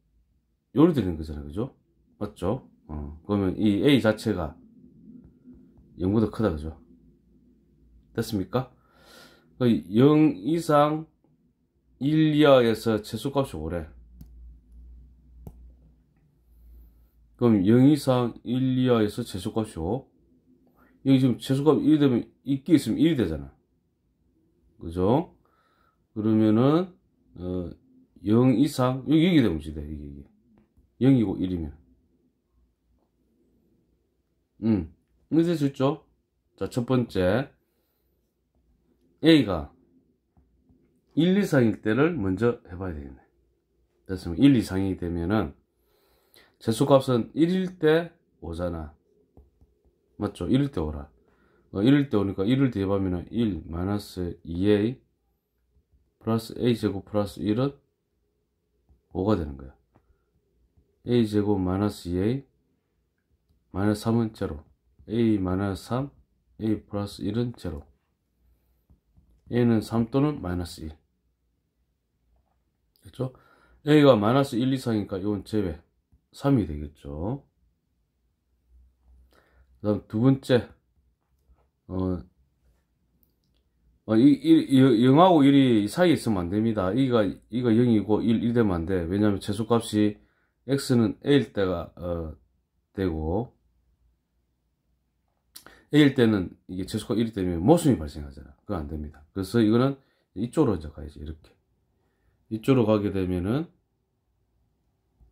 요리 되는 거잖아요. 그죠? 맞죠? 그러면 이 a 자체가 0보다 크다. 그죠? 됐습니까? 0 이상 1 이하에서 최소값이 5래. 그럼 0 이상 1 이하에서 최소값이 5. 여기 지금 최소값 1이 되면 있게 있으면 1이 되잖아. 그죠? 그러면은 0 이상 여기 되면 지돼. 이게 0이고 1이면 이제 됐죠? 자, 첫 번째 a가 1 이상일 때를 먼저 해봐야 되겠네. 됐습니다. 1 이상이 되면은 재수값은 1일 때 5잖아. 맞죠? 1일 때 5라. 1일 때 오니까 1을 대입하면은 1 마이너스 2a 플러스 a제곱 플러스 1은 5가 되는 거야. a제곱 마이너스 2a 마이너스 3은 제로. a 마이너스 3 a 플러스 1은 제로. a는 3 또는 마이너스 1. 됐죠? a가 마이너스 1 이상이니까 이건 제외. 3이 되겠죠. 그 다음 두 번째, 0하고 1이 사이에 있으면 안 됩니다. 이가 0이고 1 되면 안 돼. 왜냐면 재수값이 x는 a일 때가, 되고, a일 때는 이게 재수값 1이 되면 모순이 발생하잖아. 그거 안 됩니다. 그래서 이거는 이쪽으로 이제 가야지. 이렇게. 이쪽으로 가게 되면은,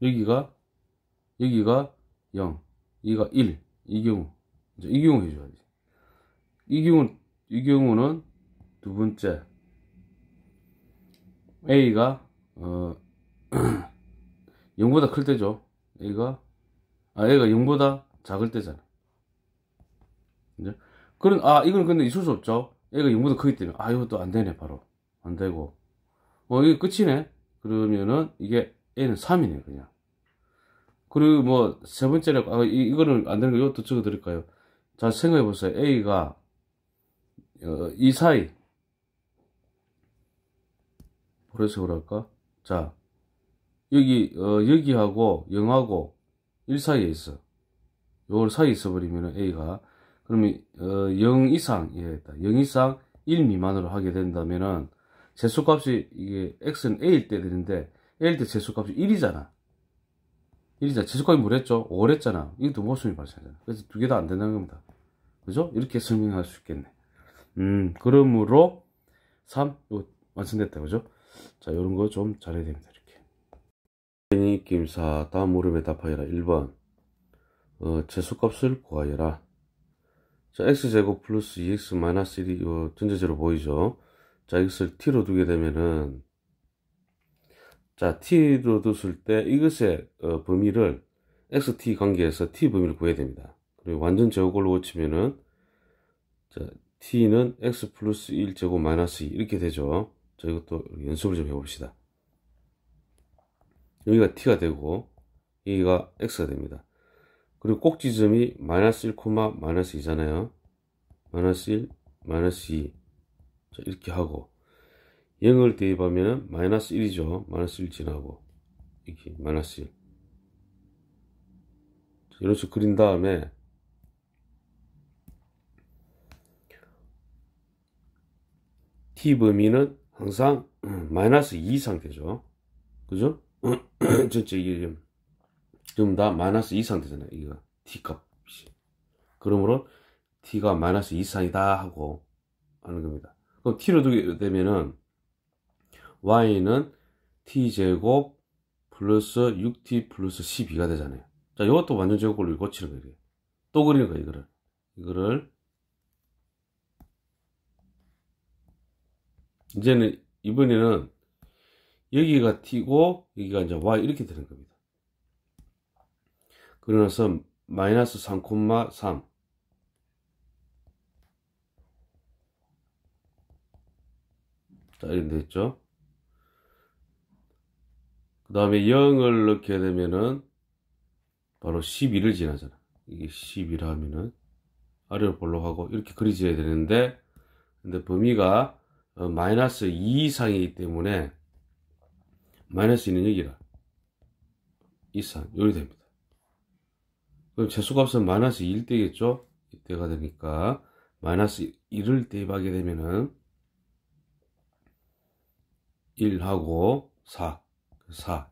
여기가 0, 여기가 1, 이 경우 해줘야지. 이 경우는 두 번째, A가, 0보다 클 때죠. A가 0보다 작을 때잖아. 이제? 이건 근데 있을 수 없죠. A가 0보다 크기 때문에. 이것도 안 되네, 바로. 안 되고. 이게 끝이네. 그러면은, 이게 A는 3이네, 그냥. 그리고 뭐, 세 번째로, 이거는 안 되는 거, 이것도 적어 드릴까요? 자, 생각해 보세요. A가, 이 사이. 보라색으로 할까? 자, 여기하고 0하고 1 사이에 있어. 요걸 사이에 있어버리면 A가, 그러면, 0 이상, 0 이상 1 미만으로 하게 된다면은, 재수값이, 이게, X는 A일 때 되는데, A일 때 재수값이 1이잖아. 1이잖아. 재수값이 뭐랬죠? 5랬잖아. 이것도 모순이 발생하잖아. 그래서 두 개 다 안 된다는 겁니다. 그죠? 이렇게 설명할 수 있겠네. 그러므로, 3, 이거 완성됐다. 그죠? 자, 요런 거 좀 잘해야 됩니다. 이렇게. 김사, 다음 물음에 답하여라. 1번. 재수값을 구하여라. 자, x제곱 플러스 2x 마이너스 1이 전제제로 보이죠? 자, 이것을 t로 두게 되면은, 자, t로 뒀을 때 이것의 범위를 xt 관계에서 t 범위를 구해야 됩니다. 그리고 완전 제곱꼴로 고치면은, 자, t는 x 플러스 1제곱 마이너스 2 이렇게 되죠. 자, 이것도 연습을 좀 해봅시다. 여기가 t가 되고 여기가 x가 됩니다. 그리고 꼭지점이 마이너스 1, 마이너스 2잖아요. 마이너스 1, 마이너스 2. 자, 이렇게 하고 0을 대입하면 마이너스 1이죠. 마이너스 1 지나고 이렇게 마이너스 1. 자, 이런 식으로 그린 다음에 t 범위는 항상 마이너스 2 이상 되죠. 그죠? 전체 이게 지금 다 마이너스 2 이상 되잖아요. 이거 t 값이. 그러므로 t가 마이너스 2 이상이다 하고 하는 겁니다. 그럼 t로 두게 되면은 y는 t제곱 플러스 6t 플러스 12가 되잖아요. 자, 이것도 완전 제곱꼴로 고치는 거예요. 또 그리는 거예요. 이거를 이제는 이번에는 여기가 t고 여기가 이제 y 이렇게 되는 겁니다. 그러나서 마이너스 3,3 자, 이렇게 됐죠. 그 다음에 0을 넣게 되면은 바로 12를 지나잖아. 이게 12라 하면은 아래로 볼록하고 이렇게 그려져야 되는데, 근데 범위가 마이너스 2 이상이기 때문에 마이너스 2는 여기라 이상 요리 됩니다. 그럼 재수값은 마이너스 2일 때겠죠? 이때가 되니까 마이너스 1을 대입하게 되면은 1하고 4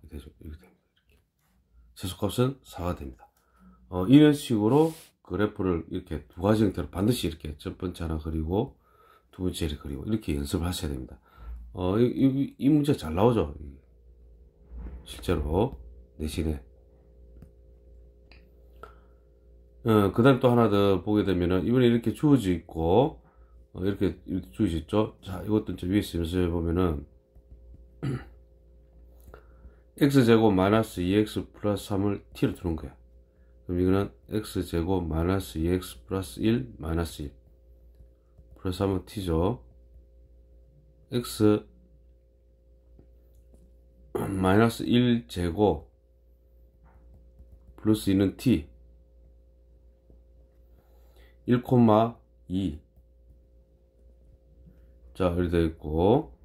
되죠. 이렇게 됩니다. 재수값은 4가 됩니다. 이런 식으로 그래프를 이렇게 두 가지 형태로 반드시 이렇게 첫 번째 하나 그리고 두 번째를 그리고 이렇게 연습을 하셔야 됩니다. 이 문제 잘 나오죠? 실제로 내신에. 그 다음 또 하나 더 보게 되면은 이번에 이렇게 주어져 있고 이렇게 주어져 있죠. 자, 이것도 이제 위에서 연습해 보면은 x제곱 마이너스 2x 플러스 3을 t로 두는 거야. 그럼 이거는 x제곱 마이너스 2x 플러스 1 마이너스 1 플러스 3은 t죠. x 마이너스 1제곱 플러스 2는 t 1,2 자, 이렇게 되어 있고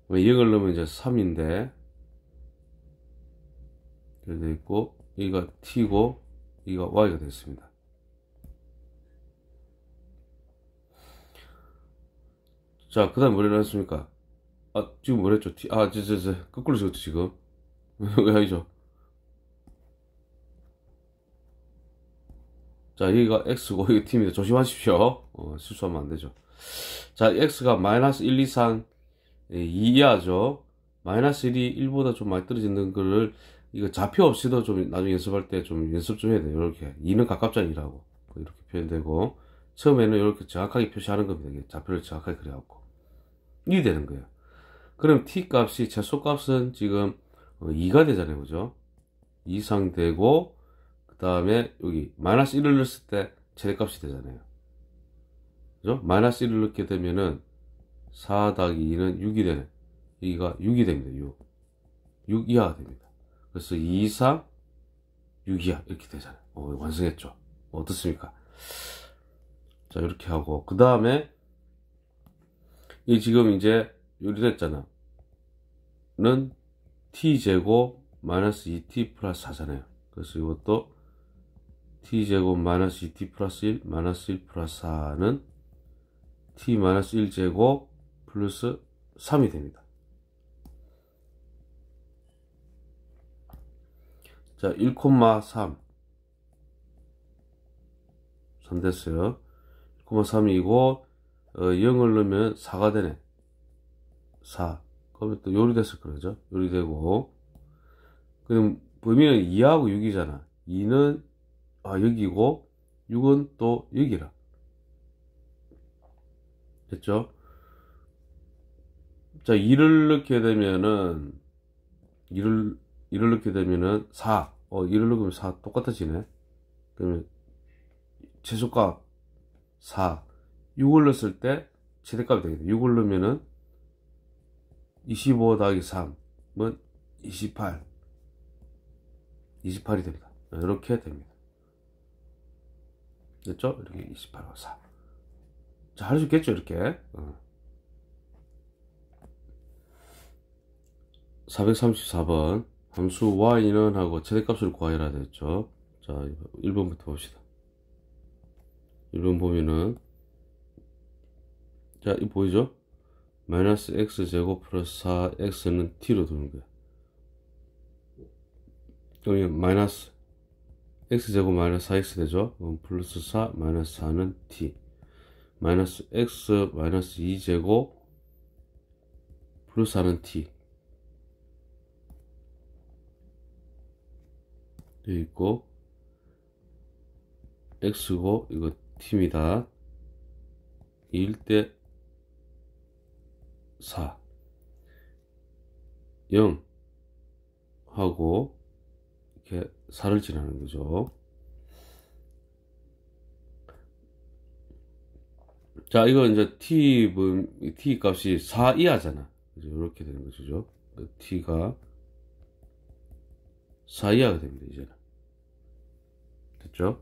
0을 넣으면 이제 3인데 이렇게 되어 있고 여기가 t고 여기가 y가 됐습니다. 자, 그 다음 뭐라 했습니까? 아, 지금 뭐랬죠? t, 거꾸로 적었죠, 지금. 왜 아니죠? 자, 여기가 x고 여기 t입니다. 조심하십시오. 실수하면 안 되죠. 자, x가 마이너스 1 이상 2 이하죠. 마이너스 1이 1보다 좀 많이 떨어지는 거를 이거 좌표 없이도 좀 나중에 연습할 때 좀 연습 좀 해야 돼요. 이렇게 2는 가깝잖아 1하고 이렇게 표현되고 처음에는 이렇게 정확하게 표시하는 겁니다. 좌표를 정확하게 그려갖고 이게 되는 거예요. 그럼 t 값이 최소 값은 지금 2가 되잖아요, 그죠? 2 이상 되고 그 다음에 여기 마이너스 1을 넣었을 때 최대값이 되잖아요, 그죠? 마이너스 1을 넣게 되면은 4 더하기 2는 6이 되네. 여기가 6이 됩니다. 6 이하가 됩니다. 그래서 2 이상 6 이하 이렇게 되잖아요. 완성했죠. 어떻습니까? 자, 이렇게 하고 그 다음에 이 지금 이제 요리됐잖아 는 t제곱 마이너스 2t 플러스 4잖아요. 그래서 이것도 t제곱 마이너스 2t 플러스 1 마이너스 1 플러스 4는 t 마이너스 1제곱 플러스 3이 됩니다. 자, 1,3 3 됐어요. 1,3이고 0을 넣으면 4가 되네. 4. 그러면 또 요리됐을 거죠. 요리되고 그럼 범위는 2하고 6이잖아. 2는 여기고 6은 또 여기라. 됐죠? 자, 2를 넣게 되면은 2를 넣게 되면은 4. 2를 넣으면 4 똑같아지네. 그러면 최소값 4. 6을 넣었을 때 최대값이 되겠다. 6을 넣으면은 25 더하기 3은 28. 28이 됩니다. 이렇게 됩니다. 됐죠? 이렇게 28과 4. 자, 할 수 있겠죠, 이렇게. 434번. 함수 y는 하고 최대값을 구하여라 됐죠. 자, 1번부터 봅시다. 1번 보면은, 자, 이거 보이죠? 마이너스 x제곱 플러스 4x는 t로 두는 거야. 여기 마이너스 x제곱 마이너스 4x 되죠? 플러스 4 마이너스 4는 t. 마이너스 x 마이너스 2제곱 플러스 4는 t. 여기 있고, x고, 이거 t입니다. 2일 때 4. 0 하고, 이렇게 4를 지나는 거죠. 자, 이거 이제 t 값이 4 이하잖아. 이렇게 되는 거죠. t가 4 이하가 됩니다, 이제는. 됐죠?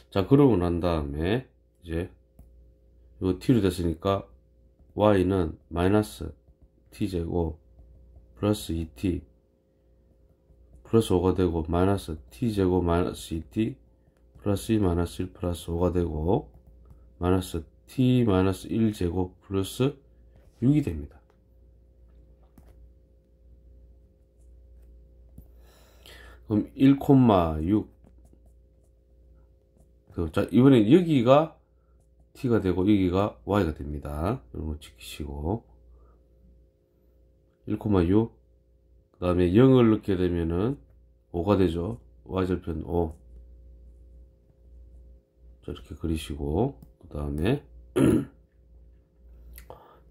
자, 그러고 난 다음에, 이제, 이거 t로 됐으니까, y는 마이너스 t제곱, 플러스 2t, 플러스 5가 되고, 마이너스 t제곱 마이너스 2t, 플러스 2 마이너스 1 플러스 5가 되고, 마이너스 t 마이너스 1제곱 플러스 6이 됩니다. 그럼 1,6. 자, 이번엔 여기가 t가 되고 여기가 y가 됩니다. 이런 거 지키시고 1,6. 그 다음에 0을 넣게 되면은 5가 되죠. y절편 5. 자, 이렇게 그리시고 그 다음에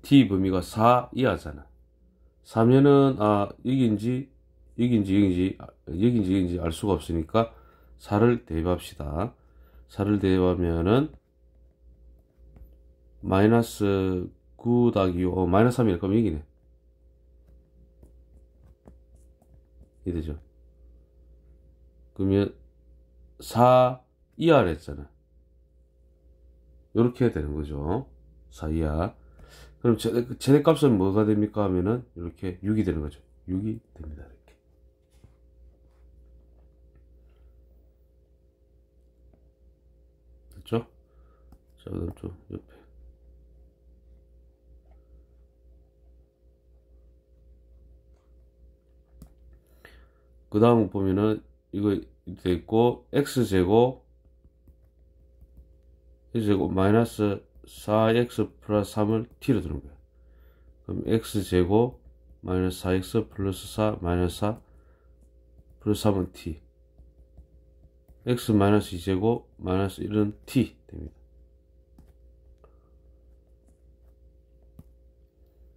t 범위가 4 이하잖아. 4면은 여기인지 알 수가 없으니까 4를 대입합시다. 4를 대입하면은 마이너스 9 더하기 5, 마이너스 3이니까 그럼 여기네. 이 되죠. 그러면 4 이하를 했잖아. 요렇게 되는 거죠. 4 이하. 그럼 최대값은 뭐가 됩니까 하면은 이렇게 6이 되는 거죠. 6이 됩니다. 이렇게. 됐죠? 자, 그다음 좀 옆에. 그 다음 보면은 이거 돼 있고 x제곱 마이너스 4x 플러스 3을 t로 두는 거예요. 그럼 x제곱 마이너스 4x 플러스 4 마이너스 4 플러스 3은 t, x 마이너스 2제곱 마이너스 1은 t 됩니다.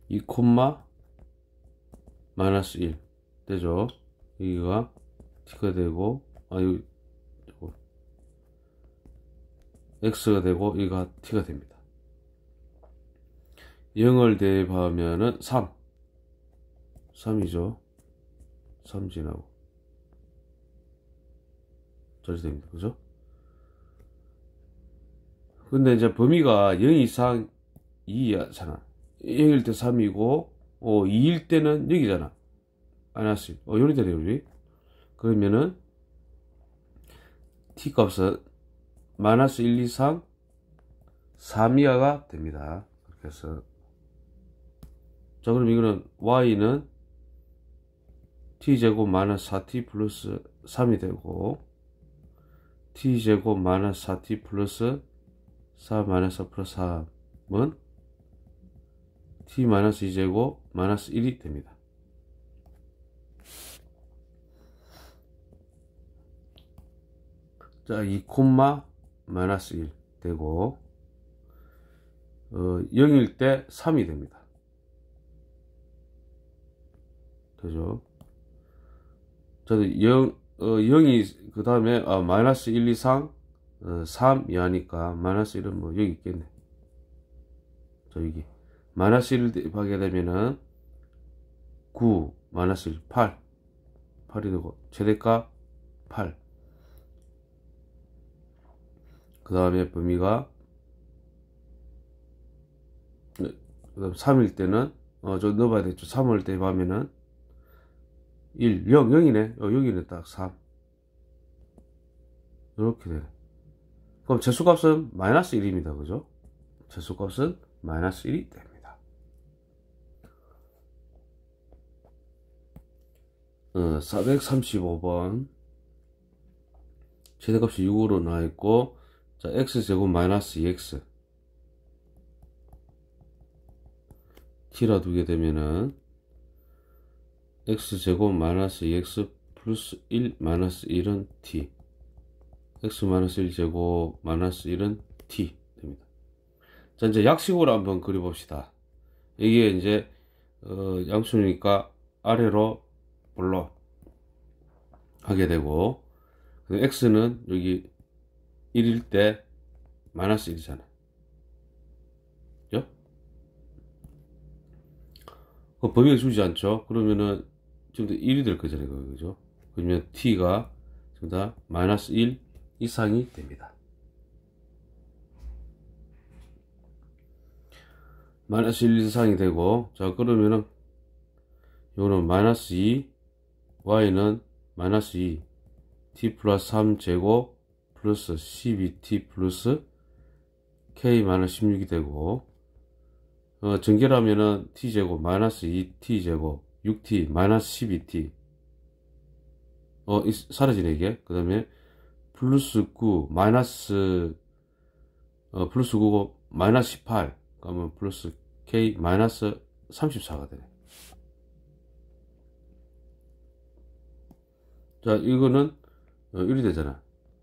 2 콤마 마이너스 1 되죠. 여기가 t가 되고 여기 x가 되고 여기가 t가 됩니다. 0을 대입하면은 3이죠. 3 지나고 저리 됩니다. 그죠? 근데 이제 범위가 0 이상 2잖아. 0일 때 3이고 2일 때는 여기잖아. 마이너스 요리 되네요. 우리 그러면은 t 값은 마이너스 1 이상 3 이하가 됩니다. 그렇게 해서 자, 그럼 이거는 y는 t제곱 마이너스 4t 플러스 3이 되고 t제곱 마이너스 4t 플러스 4 마이너스 4 플러스 3은 t 마이너스 2제곱 마이너스 1이 됩니다. 자, 2 콤마 마이너스 1 되고 0일 때 3이 됩니다. 되죠? 자, 0이 그 다음에 마이너스 1 이상 3 이하니까 마이너스 1은 뭐 여기 있겠네. 자, 여기 마이너스 1을 대입하게 되면은 9 마이너스 1 8이 되고 최대값 8. 그 다음에 범위가 그 다음 3일 때는 저 넣어봐야 되죠. 3을 대입하면은 1 0 0이네. 여기는 딱 3 이렇게 되네. 그럼 제수값은 마이너스 1입니다. 그죠? 제수값은 마이너스 1이 됩니다. 435번 최대값이 6으로 나와있고 자, x제곱 마이너스 2x t라 두게 되면은 x제곱 마이너스 2x 플러스 1 마이너스 1은 t, x 마이너스 1제곱 마이너스 1은 t 됩니다. 자, 이제 약식으로 한번 그려봅시다. 이게 이제 양수니까 아래로 볼로 하게 되고 x는 여기 1일 때 마이너스 1이잖아. 그죠? 그 범위가 주지 않죠? 그러면은 지금 1이 될 거잖아요. 그죠? 그러면 t가 지금 다 마이너스 1 이상이 됩니다. 마이너스 1 이상이 되고, 자, 그러면은 요거는 마이너스 2, y는 마이너스 2, t 플러스 3제곱 플러스 12t 플러스 k 마이너스 16이 되고, 전개라면은 t제곱 마이너스 2t제곱 6t 마이너스 12t 사라지네 이게. 그 다음에 플러스 9 마이너스 플러스 9고 마이너스 18 그러면 플러스 k 마이너스 34가 되네. 자, 이거는 1이 되잖아.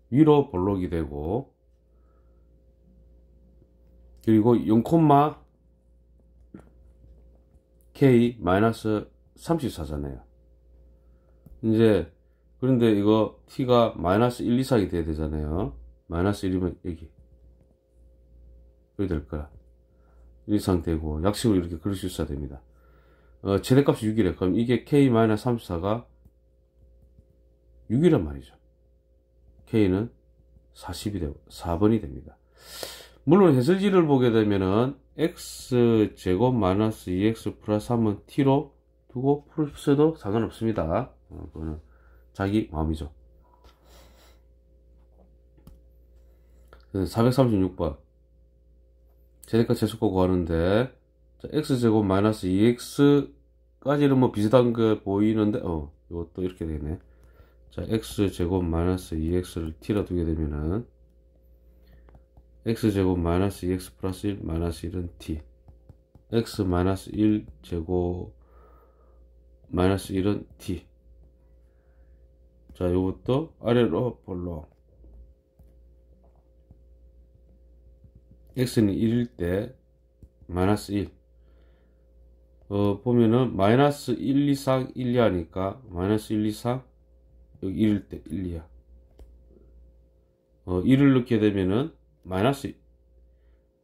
위로 볼록이 되고, 그리고 0, k 마이너스 34잖아요. 이제 그런데 이거 t가 마이너스 1 이상이 돼야 되잖아요. 마이너스 1이면 여기 될 거야. 1 이상 되고 약식으로 이렇게 그릴 수 있어야 됩니다. 최대값이 6이래. 그럼 이게 k-34가 6이란 말이죠. k는 40이 되고 4번이 됩니다. 물론 해설지를 보게 되면은 x제곱 마이너스 2x 플러스 3은 t로 두고 풀어도 상관없습니다. 그거는 자기 마음이죠. 436번 최대값 최소값 구하는데 x제곱 마이너스 2x까지는 뭐 비슷한 게 보이는데 이것도 이렇게 되네. 자, x제곱 마이너스 2x를 t라 두게 되면은 x제곱 마이너스 2x 플러스 1 마이너스 1은 t, x 마이너스 1 제곱 마이너스 1은 t. 자, 요것도 아래로 볼록. x는 1일 때 마이너스 1. 보면은 마이너스 1 이상 1, 2하니까 마이너스 1 이상 여기 1일 때 1, 2야. 1을 넣게 되면은 마이너스,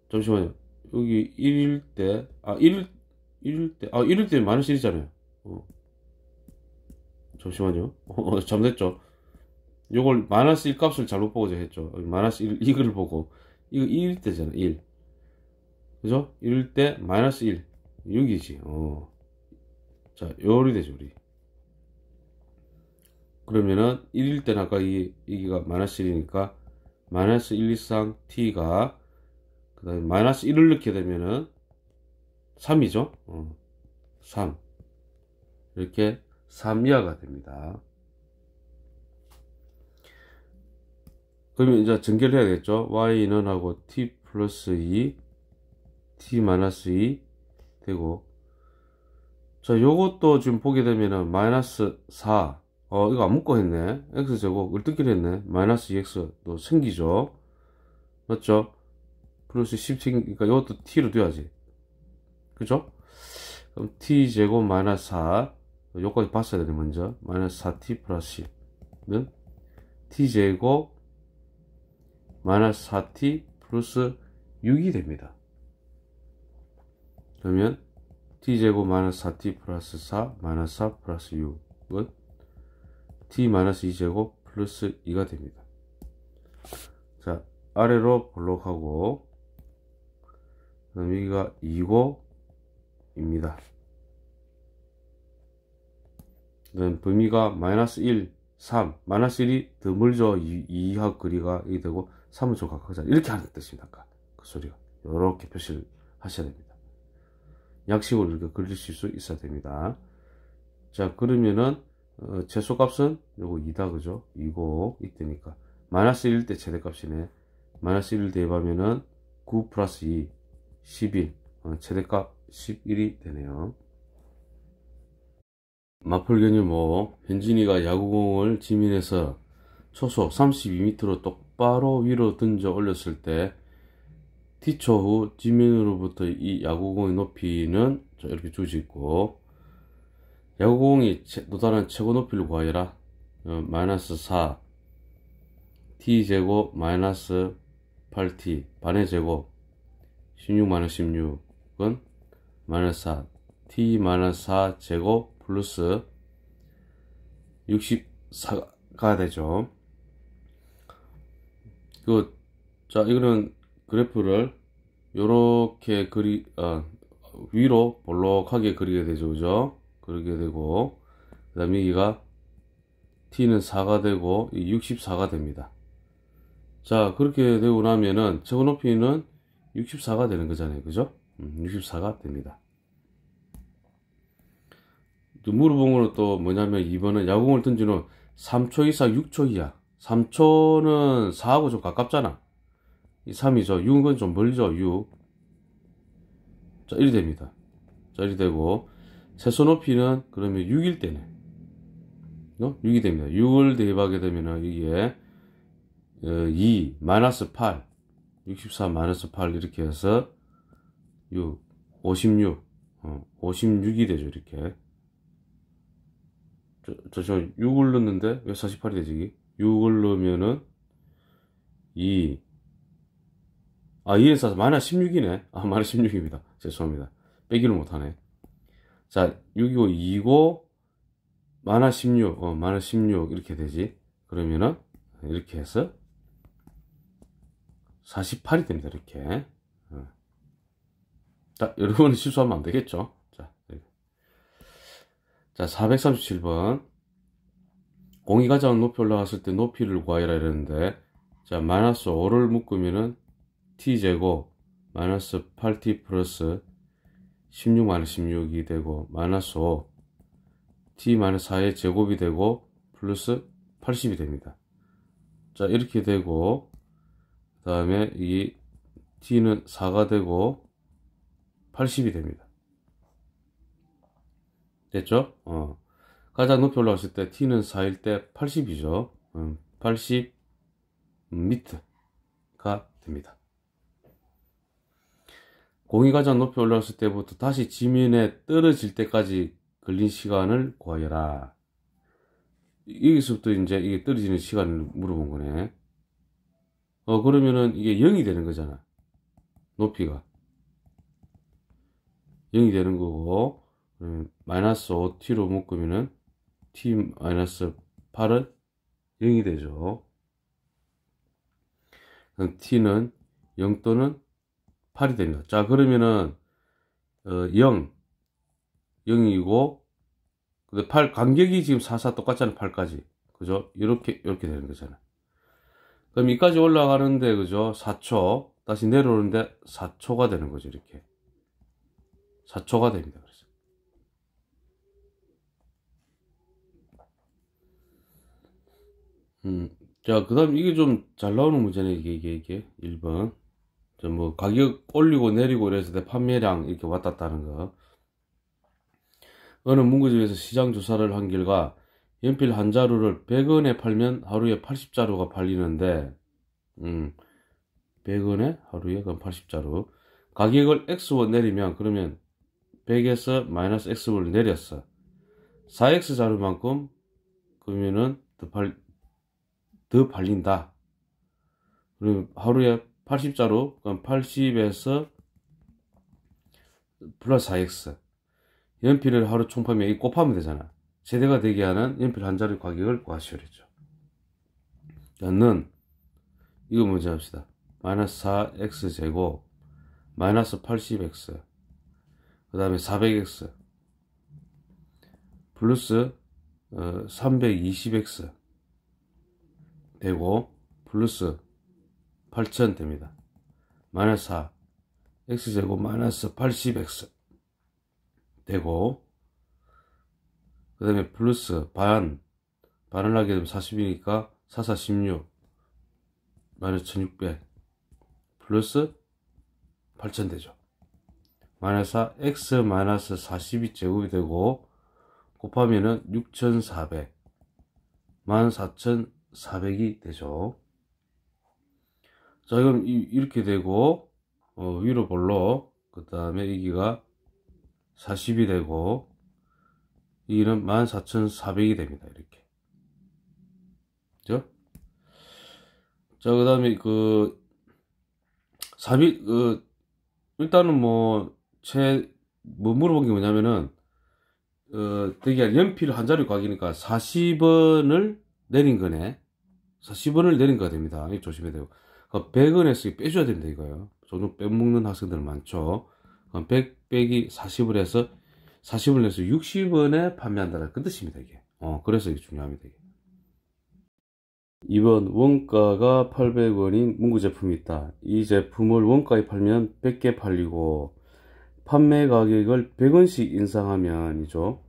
잠시만요. 여기 1일 때, 1일 때 마이너스 1이잖아요. 잠시만요. 잘못했죠. 요걸 마이너스 1 값을 잘못 보고 제가 했죠. 마이너스 1, 이거를 보고. 이거 1일 때잖아, 1. 그죠? 1일 때 마이너스 1. 여기지. 자, 요리 되죠, 우리. 그러면은 1일 때는 아까 여기가 마이너스 1이니까 마이너스 1 이상 t가 그 다음에 마이너스 1을 넣게 되면은 3이죠. 3 이렇게 3 이하가 됩니다. 그러면 이제 전개를 해야겠죠. y는 하고 t 플러스 2 t 마이너스 2 되고, 자, 요것도 지금 보게 되면은 마이너스 4, 이거 안 묶어 했네. x제곱 을뜯기로 했네. 마이너스 2x도 생기죠. 맞죠? 플러스 10 생기니까 이것도 t로 돼야지. 그죠? 그럼 t제곱 마이너스 4, 요까지 봤어야 되네. 먼저 마이너스 4t 플러스 10는 t제곱 마이너스 4t 플러스 6이 됩니다. 그러면 t제곱 마이너스 4t 플러스 4 마이너스 4 플러스 6은 t 마이너스 2제곱 플러스 2가 됩니다. 자, 아래로 볼록하고, 그 다음 여기가 2고입니다. 그 다음 범위가 마이너스 1, 3, 마이너스 1이 더 멀죠. 2하 거리가 이게 되고 3은 좀 가까워져. 이렇게 하는 뜻입니다. 아까 그 소리가. 이렇게 표시를 하셔야 됩니다. 약식으로 이렇게 그릴 수 있어야 됩니다. 자, 그러면은 최소값은 요거 2다, 그죠? 2고 이때니까 마이너스 1일 때 최대값이네. 마이너스 1을 대입하면은 9 플러스 2 11, 최대값 11이 되네요. 마플 개념 5. 현진이가 야구공을 지면에서 초속 32m로 똑바로 위로 던져 올렸을 때 T초 후 지면으로부터 이 야구공의 높이는 이렇게 주어져 있고, 야구공이 도달한 최고 높이를 구하여라. 마이너스 4 t제곱 마이너스 8t 반의 제곱 16 마이너스 16은 마이너스 4 t 마이너스 4 제곱 플러스 64가 되죠. 자, 이거는 그래프를 요렇게 위로 볼록하게 그리게 되죠. 그죠? 그리게 되고, 그 다음에 여기가 t는 4가 되고 64가 됩니다. 자, 그렇게 되고 나면은 최고 높이는 64가 되는 거잖아요. 그죠? 64가 됩니다. 또 물어본 거는 또 뭐냐면 2번은 야구공을 던진 후 3초 이상 6초 이하. 3초는 4하고 좀 가깝잖아. 이 3이죠. 6은 좀 멀죠. 6. 자, 1이 됩니다. 자, 1이 되고, 최소 높이는 그러면 6일 때네. 6이 됩니다. 6을 대입하게 되면은 이게 2 마이너스 8 64 마이너스 8 이렇게 해서 6 56 56이 되죠. 이렇게 저 6을 넣는데 왜 48이 되지 이게? 6을 넣으면은 2 2에서 마이너스 16이네. 마이너스 16입니다. 죄송합니다. 빼기를 못하네. 자, 6이고 2고 마이너스 16 마이너스 16 이렇게 되지. 그러면은 이렇게 해서 48이 됩니다. 이렇게. 자, 여러분은 실수하면 안 되겠죠. 자, 437번. 공이 가장 높이 올라갔을 때 높이를 구하여라 이랬는데, 자, 마이너스 5를 묶으면은 t제곱 마이너스 8t 플러스 16 마이너스 16이 되고, 마이너스 5 t 마이너스 4의 제곱이 되고 플러스 80이 됩니다. 자, 이렇게 되고, 그 다음에 이 t는 4가 되고 80이 됩니다. 됐죠? 가장 높이 올라갔을 때 t는 4일 때 80이죠. 80 미터가 됩니다. 공이 가장 높이 올라갔을 때부터 다시 지면에 떨어질 때까지 걸린 시간을 구하여라. 여기서부터 이제 이게 떨어지는 시간을 물어본 거네. 그러면은 이게 0이 되는 거잖아. 높이가 0이 되는 거고, 마이너스 5t로 묶으면은 t 마이너스 8은 0이 되죠. 그럼 t는 0 또는 8이 됩니다. 자, 그러면은 0 0이고 근데 8 간격이 지금 4 똑같잖아요. 8까지. 그죠? 이렇게 되는 거잖아요. 그럼 이까지 올라가는데 그죠? 4초. 다시 내려오는데 4초가 되는 거죠. 이렇게 4초가 됩니다. 그래서 자, 그 다음 이게 좀 잘 나오는 문제네. 이게 1번. 뭐 가격 올리고 내리고 이래서 내 판매량 이렇게 왔다 갔다 하는 거. 어느 문구점에서 시장 조사를 한 결과 연필 한 자루를 100원에 팔면 하루에 80자루가 팔리는데 100원에 하루에 그럼 80자루. 가격을 X원 내리면 그러면 100에서 마이너스 X원을 내렸어. 4X 자루만큼 그러면은 더 팔린다. 그러면 하루에 80자루 그럼 80에서 플러스 4X 연필을 하루 총 판매 이 곱하면 되잖아. 세대가 되게 하는 연필 한 자루 가격을 구하시오 그랬죠. 는 이거 먼저 합시다. 마이너스 4x 제곱 마이너스 80x 그 다음에 400x 플러스 320x 되고 플러스 8000 됩니다. 마이너스 4 x제곱 마이너스 80x 되고 그 다음에 플러스 반을 하게 되면 40이니까 4, 4, 16 마이너스 1600 플러스 8000 되죠. 마이너스 4 x 마이너스 42 제곱이 되고 곱하면은 6400 14400이 되죠. 자, 그럼 이렇게 되고 위로 볼로 그 다음에 여기가 40이 되고 여기는 14400이 됩니다. 이렇게. 그죠? 자, 그 다음에 일단은 뭐 물어본 게 뭐냐면은 되게 연필 한 자루 가격이니까 40원을 내린 거네. 40원을 내린 거가 됩니다. 이거 조심해야 되고. 100원에서 빼줘야 됩니다. 이거요. 종종 빼먹는 학생들 많죠. 100 빼기 40을 해서 40을 내서 60원에 판매한다는 그 뜻입니다. 이게. 그래서 이게 중요합니다. 이게. 2번 원가가 800원인 문구 제품이 있다. 이 제품을 원가에 팔면 100개 팔리고 판매 가격을 100원씩 인상하면이죠.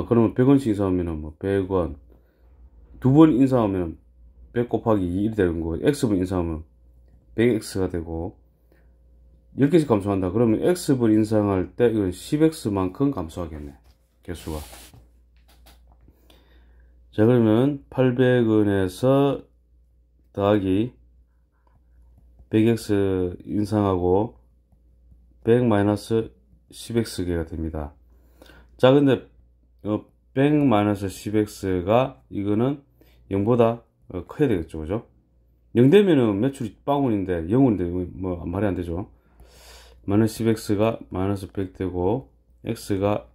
그러면 100원씩 인상하면은 뭐 100원 2번 인상하면 100 곱하기 2 되는 거고 X번 인상하면 100X가 되고 10개씩 감소한다. 그러면 X번 인상할 때 이건 10X만큼 감소하겠네. 개수가. 자, 그러면 800원에서 더하기 100X 인상하고 100 마이너스 10X개가 됩니다. 자, 근데 100 마이너스 10x가 이거는 0보다 커야 되겠죠. 그죠? 0 되면은 매출이 빵원인데 0인데 뭐 말이 안 되죠. 마이너스 10x가 마이너스 100 되고 x가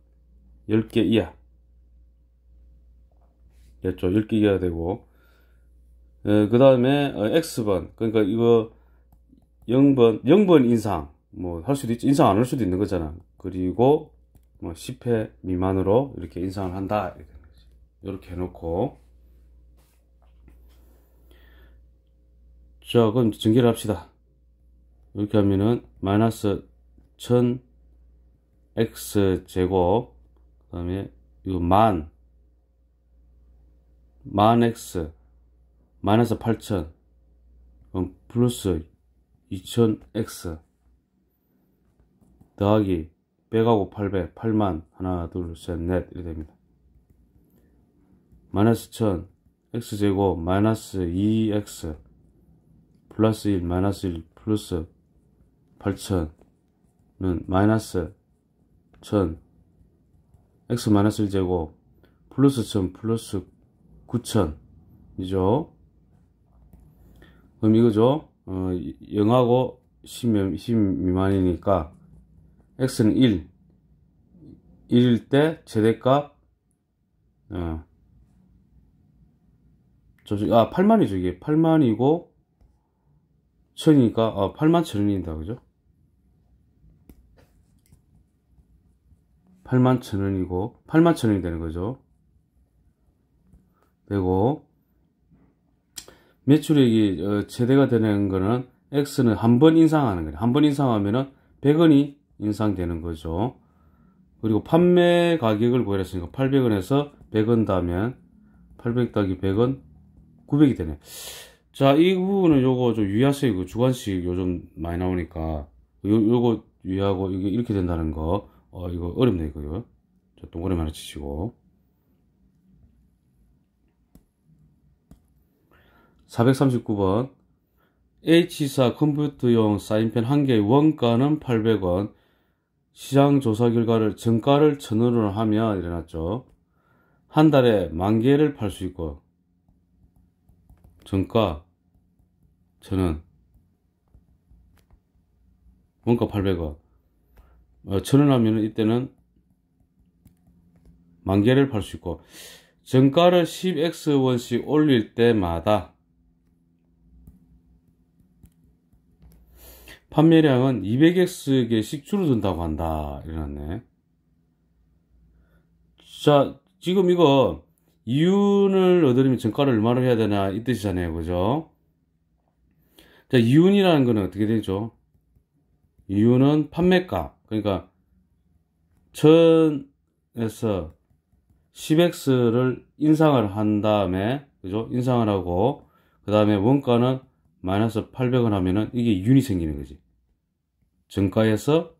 10개 이하 됐죠. 10개 이하 되고 그 다음에 x번 그러니까 이거 0번 인상 뭐 할 수도 있지. 인상 안 할 수도 있는 거잖아. 그리고 뭐 10회 미만으로 이렇게 인상을 한다 이렇게 해놓고 자 그럼 전개를 합시다. 이렇게 하면은 마이너스 1000 x 제곱 그 다음에 이거 만 x 마이너스 8000 그럼 플러스 2000x 더하기 100하고 800 8만 하나 둘 셋 넷 이렇게 됩니다. 마이너스 1000 x제곱 마이너스 2x 플러스 1 마이너스 1 플러스 8000는 마이너스 1000 x 마이너스 1제곱 플러스 1000 플러스 9000 이죠. 그럼 이거죠. 0하고 10 미만이니까 x는 1일 때 최대값 8만이죠. 이게 8만이고 1000이니까 8만 1000원입니다. 그죠? 8만 1000원이고 8만 1000원이 되는 거죠. 되고 매출액이 최대가 되는 거는 x는 한 번 인상하는 거예요. 한 번 인상하면은 100원이 인상되는 거죠. 그리고 판매 가격을 구했으니까 800원에서 100원 더하면 800 더하기 100원 900이 되네. 자, 이 부분은 요거 좀 유의하세요. 이거 주관식 요즘 많이 나오니까 요거 유의하고 이게 이렇게 된다는 거 이거 어렵네 이거요. 자, 동그라미 하나 치시고 439번 H사 컴퓨터용 사인펜 한 개의 원가는 800원 시장 조사 결과를 정가를 1000원으로 하면 일어났죠. 한 달에 10,000개를 팔 수 있고 정가 1000원 원가 800원 1000원 하면 이때는 10,000개를 팔 수 있고 정가를 10x원씩 올릴 때마다 판매량은 200x개씩 줄어든다고 한다. 이러네. 자, 지금 이거 이윤을 얻으려면 정가를 얼마로 해야 되나 이 뜻이잖아요. 그죠? 자, 이윤이라는 거는 어떻게 되죠? 이윤은 판매가. 그러니까 1000에서 10x를 인상을 한 다음에 그죠? 인상을 하고 그 다음에 원가는 마이너스 800원 하면은 이게 이윤이 생기는 거지. 정가에서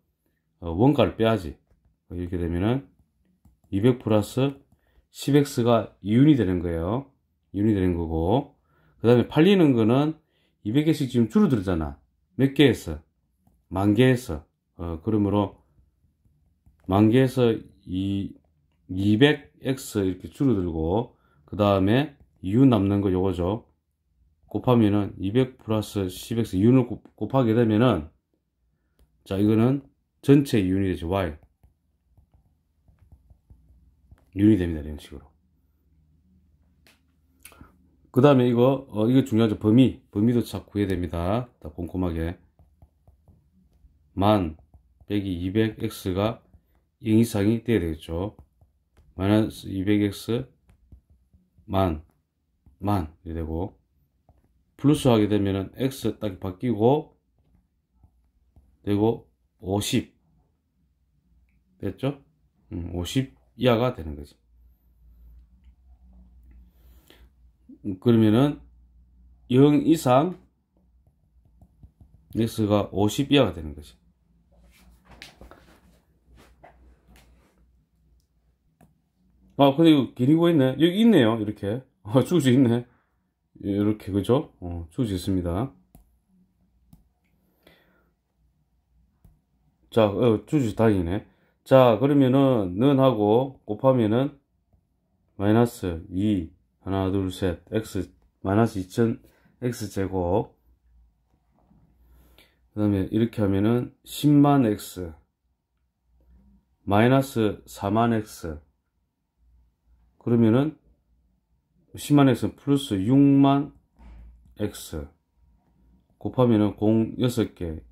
원가를 빼야지. 이렇게 되면은 200 플러스 10x가 이윤이 되는 거예요. 이윤이 되는 거고 그 다음에 팔리는 거는 200개씩 지금 줄어들잖아. 몇 개에서? 10,000개에서 그러므로 10,000개에서 200x 이렇게 줄어들고 그 다음에 이윤 남는 거 요거죠. 곱하면은 200 플러스 10x 이윤을 곱하게 되면은 자 이거는 전체 이윤이 되죠. y 이윤이 됩니다. 이런 식으로. 그 다음에 이거 중요하죠. 범위도 자꾸 구해야 됩니다. 다 꼼꼼하게 10,000 빼기 200x가 0 이상이 돼야 되겠죠. 마이너스 200x 만 이렇게 되고 플러스 하게 되면은 x 딱 바뀌고 되고 50 됐죠? 50 이하가 되는 거지. 그러면은 0 이상 x가 50 이하가 되는 거지. 근데 이거 기리고 있네. 여기 있네요. 이렇게 주어져 있네. 이렇게 그죠? 주어져 있습니다. 자, 주어져 다행이네. 자, 그러면은 는하고 곱하면은 마이너스 2 하나 둘 셋 x 마이너스 2000 x 제곱 그 다음에 이렇게 하면은 10만 x 마이너스 4만 x 그러면은 10만 x 플러스 6만 x 곱하면은 6개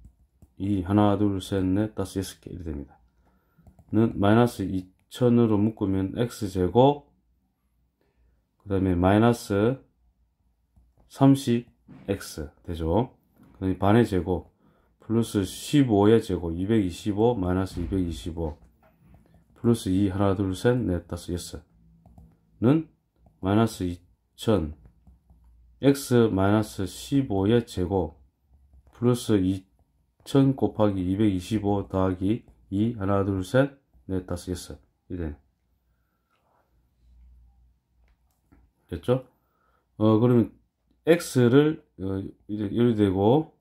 2 하나 둘 셋 넷 다섯 6개 이렇게 됩니다. 는 마이너스 2000으로 묶으면 x제곱 그 다음에 마이너스 30x 되죠. 그 다음에 반의 제곱 플러스 15의 제곱 225 마이너스 225 플러스 2 하나 둘 셋 넷 다섯 6는 마이너스 2000 x 마이너스 15의 제곱 플러스 2000 곱하기 225 더하기 2 하나 둘 셋 넷 다섯 6 이래 됐죠? 그러면 x를 이렇게 되고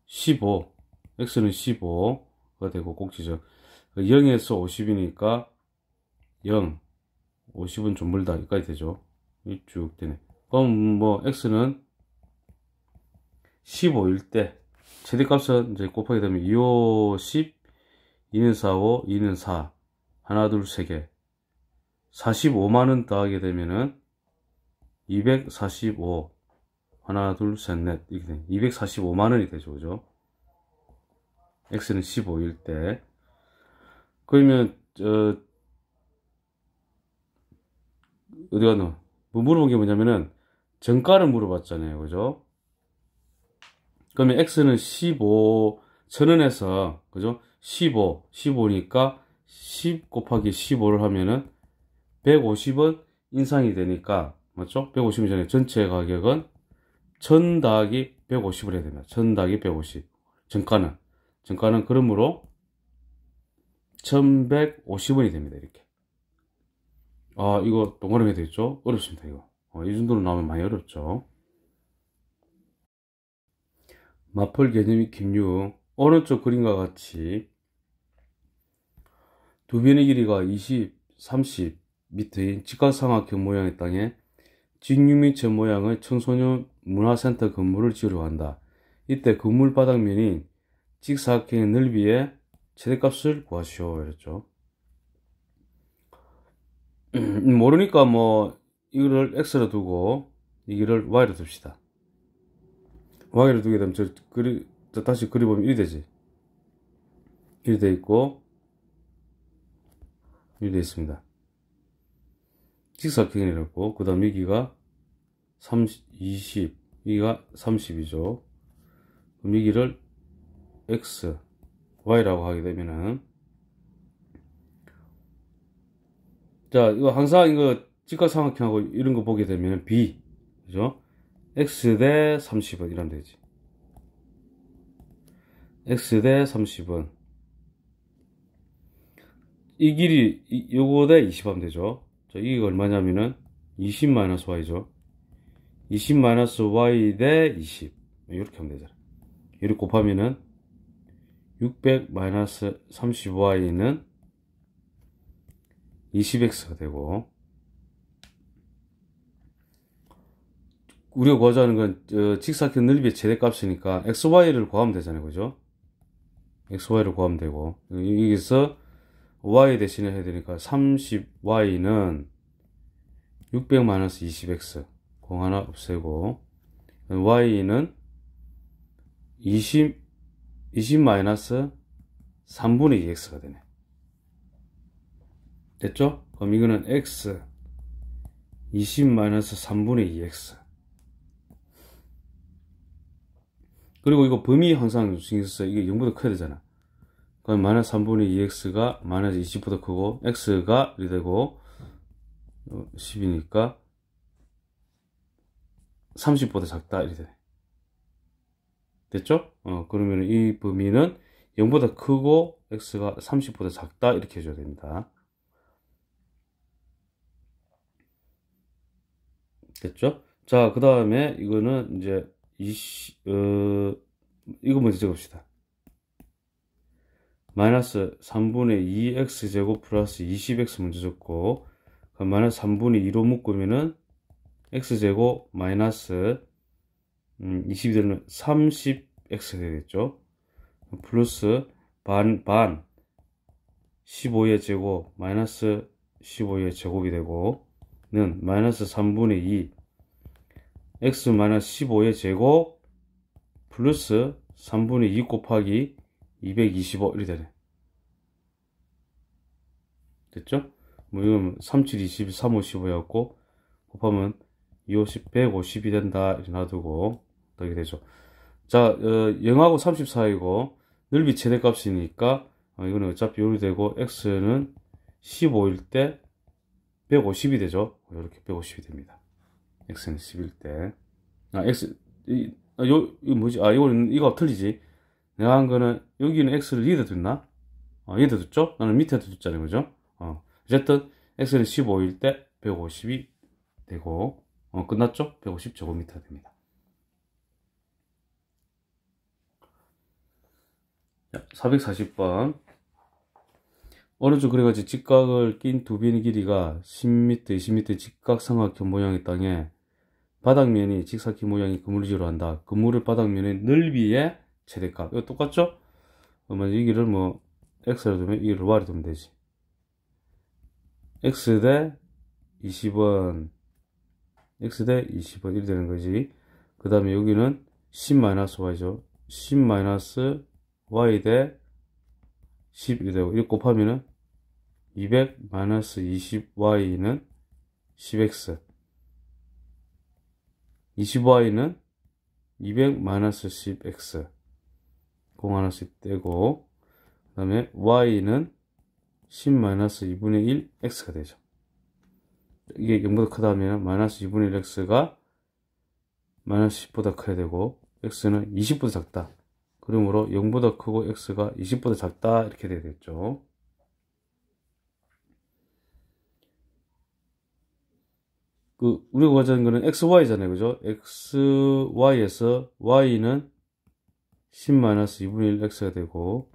15 x는 15가 되고 꼭지죠. 0에서 50이니까 0 50은 좀 멀다 여기까지 되죠. 쭉 되네. 그럼 뭐 x는 15일 때 최대값은 이제 곱하게 되면 2호 10 2는 4호 2는 4 하나 둘 3개 45만원 더하게 되면은 245 하나 둘 셋 넷 이렇게 돼 245만원이 되죠. 그죠? x는 15일 때 그러면 어디 갔노? 뭐 물어본 게 뭐냐면은 정가를 물어봤잖아요. 그죠? 그러면 x는 15 1000원에서 그죠? 15니까 10 곱하기 15를 하면은 150원 인상이 되니까 맞죠? 150원 전에 전체 가격은 1000 더하기 150을 해야 됩니다. 1000 더하기 150 정가는 그러므로 1150원이 됩니다. 이렇게 이거 동그라미 되겠죠? 어렵습니다. 이거 이 정도로 나오면 많이 어렵죠. 마펄 개념이 김6 오른쪽 그림과 같이 두 변의 길이가 20, 30m인 직각삼각형 모양의 땅에 직육면체 모양의 청소년 문화센터 건물을 지으려 한다. 이때 건물 바닥면인 직사각형의 넓이의 최대값을 구하시오. 이랬죠. 모르니까 뭐 이거를 x로 두고 이거를 y로 둡시다. y로 두게 되면 저 다시 그려보면 이리 되지. 이리 돼 있고 이리 돼 있습니다. 직사각형이라고 그 다음 여기가 30, 20 여기가 30이죠. 그럼 여기를 x y라고 하게 되면은 자 이거 항상 이거 직각삼각형하고 이런 거 보게 되면 b 그죠? x 대 30원 이러면 되지. x 대 30원 이 길이 요거 대 20 하면 되죠. 자 이게 얼마냐면은 20 마이너스 y죠. 20 마이너스 y 대 20 이렇게 하면 되잖아. 이렇게 곱하면은 600 마이너스 30y는 20x가 되고 우리가 구하자 하는 건 직사각형 넓이의 최대값이니까 xy를 구하면 되잖아요. 그죠? xy를 구하면 되고 여기서 y 대신에 해야 되니까 30y는 600 마이너스 20x 공 하나 없애고 y는 20 마이너스 3분의 2x가 되네. 됐죠? 그럼 이거는 x 20 마이너스 3분의 2x 그리고 이거 범위 항상 신경 써요. 이게 0보다 커야 되잖아. 그럼 마이너스 3분의 2x가 마이너스 20보다 크고 x가 이렇게 되고 10이니까 30보다 작다 이렇게 되네. 됐죠? 그러면 이 범위는 0보다 크고 x가 30보다 작다 이렇게 해줘야 됩니다. 됐죠? 자, 그 다음에 이거는 이제 이거 먼저 적읍시다. 마이너스 3분의 2x제곱 플러스 20x 먼저 적고, 그럼 마이너스 3분의 2로 묶으면은 x제곱 마이너스 20이 되면 30x 되겠죠. 플러스 반 15의 제곱 마이너스 15의 제곱이 되고, 는 마이너스 3분의 2 x 마이너스 15의 제곱 플러스 3분의 2 곱하기 225 이렇게 되네. 됐죠? 뭐 이건 37, 20, 3, 5, 15였고 곱하면 2, 50, 150이 된다 이렇게 놔두고 이렇게 되죠. 자, 0하고 30 사이고 넓이 최대값이니까 이거는 어차피 요리 되고 x는 15일 때 150이 되죠. 이렇게 150이 됩니다. x는 10일 때. 이거 뭐지? 이거 틀리지? 내가 한 거는 여기는 x를 여기다 뒀나? 여기다 뒀죠? 나는 밑에 뒀잖아요. 그죠? 어쨌든 x는 15일 때 150이 되고 끝났죠? 150 제곱미터 됩니다. 440번. 오른쪽 그래가지고 직각을 낀 두 변의 길이가 10m, 20m 직각삼각형 모양의 땅에 바닥면이 직사각 모양의 건물을 지으려 한다. 건물의 바닥면의 넓이의 최대값. 이거 똑같죠? 그러면 여기를 뭐 x로 두면 여기를 y로 두면 되지. x 대 20원, x 대 20원 이렇게 되는 거지. 그 다음에 여기는 10-y죠. 10-y 대 10 이렇게 되고, 이렇게 곱하면은 200-20y는 10x, 20y는 200-10x 공 하나씩 떼고, 그 다음에 y는 10-2분의 1 x가 되죠. 이게 0보다 크다면 마이너스 2분의 1 x가 마이너스 10보다 커야 되고 x는 20보다 작다. 그러므로 0보다 크고 x가 20보다 작다 이렇게 되겠죠. 우리가 구하자는 거는 xy잖아요. 그죠? xy에서 y는 10-2분의 1 x가 되고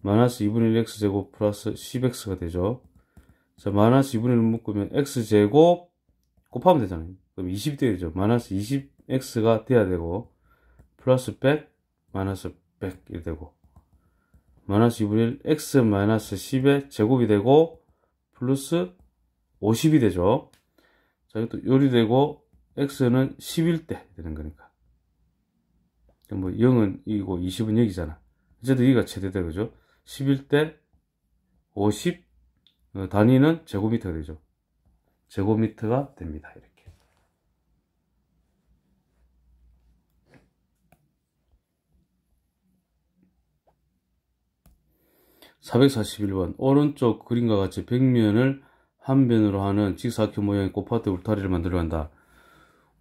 마이너스 2분의 1 x제곱 플러스 10x가 되죠. 자, 마이너스 2분의 1을 묶으면 x제곱 곱하면 되잖아요. 그럼 20이 되죠. 마이너스 20x가 돼야 되고 플러스 100 마이너스 100이 되고 마이너스 2분의 1 x 마이너스 10의 제곱이 되고 플러스 50이 되죠. 자, 이것도 요리되고 x는 10일 때 되는 거니까. 뭐 0은 이고 20은 여기잖아. 어쨌든 여기가 최대다. 그죠? 10일 때 50 단위는 제곱미터가 되죠. 제곱미터가 됩니다. 이렇게. (441번) 오른쪽 그림과 같이 벽면을 한 변으로 하는 직사각형 모양의 꽃밭의 울타리를 만들려 한다.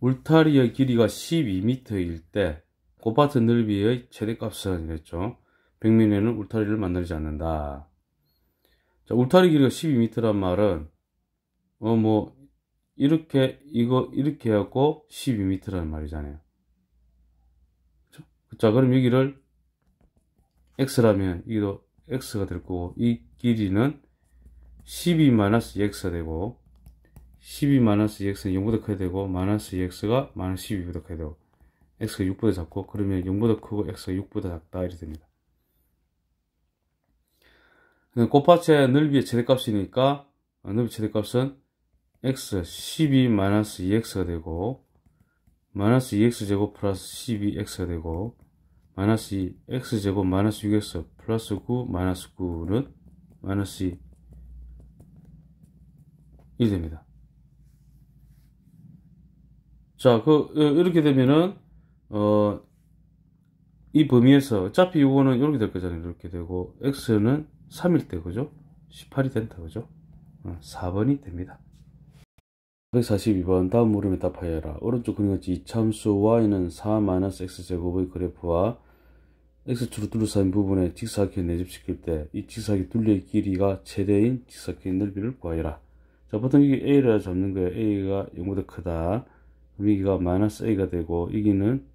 울타리의 길이가 12m일 때 꽃밭의 넓이의 최대값은 이랬죠. 벽면에는 울타리를 만들지 않는다. 자, 울타리 길이가 12m란 말은 뭐 이렇게 이렇게 해갖고 12m라는 말이잖아요. 그쵸? 자, 그럼 여기를 x라면 여기도 x가 될 거고 이 길이는 12-2x가 되고 12-2x는 0보다 커야 되고 마이너스 2x가 마이너스 12보다 커야 되고 x가 6보다 작고 그러면 0보다 크고 x가 6보다 작다 이렇게 됩니다. 꽃밭의 넓이의 최대값이니까 넓이 최대값은 x 12-2x가 되고 마이너스 2x제곱 플러스 12x가 되고 마이너스 2 x제곱 마이너스 6x 플러스 9 마이너스 9는 마이너스 2 1이 됩니다. 자, 이렇게 되면은 이 범위에서 어차피 이거는 이렇게 될 거잖아요. 이렇게 되고 x는 3일 때 그죠? 18이 된다 그죠? 4번이 됩니다. 442번 다음 물음에 답하여라. 오른쪽 그림같이 이참수 y는 4-x제곱의 그래프와 x축으로 둘러싸인 부분에 직사각형을 내집시킬 때 이 직사각의 둘레의 길이가 최대인 직사각형의 넓이를 구하여라. 자, 보통 이게 a를 잡는 거예요. a가 0보다 크다. 그럼 여기가 마이너스 a가 되고 여기는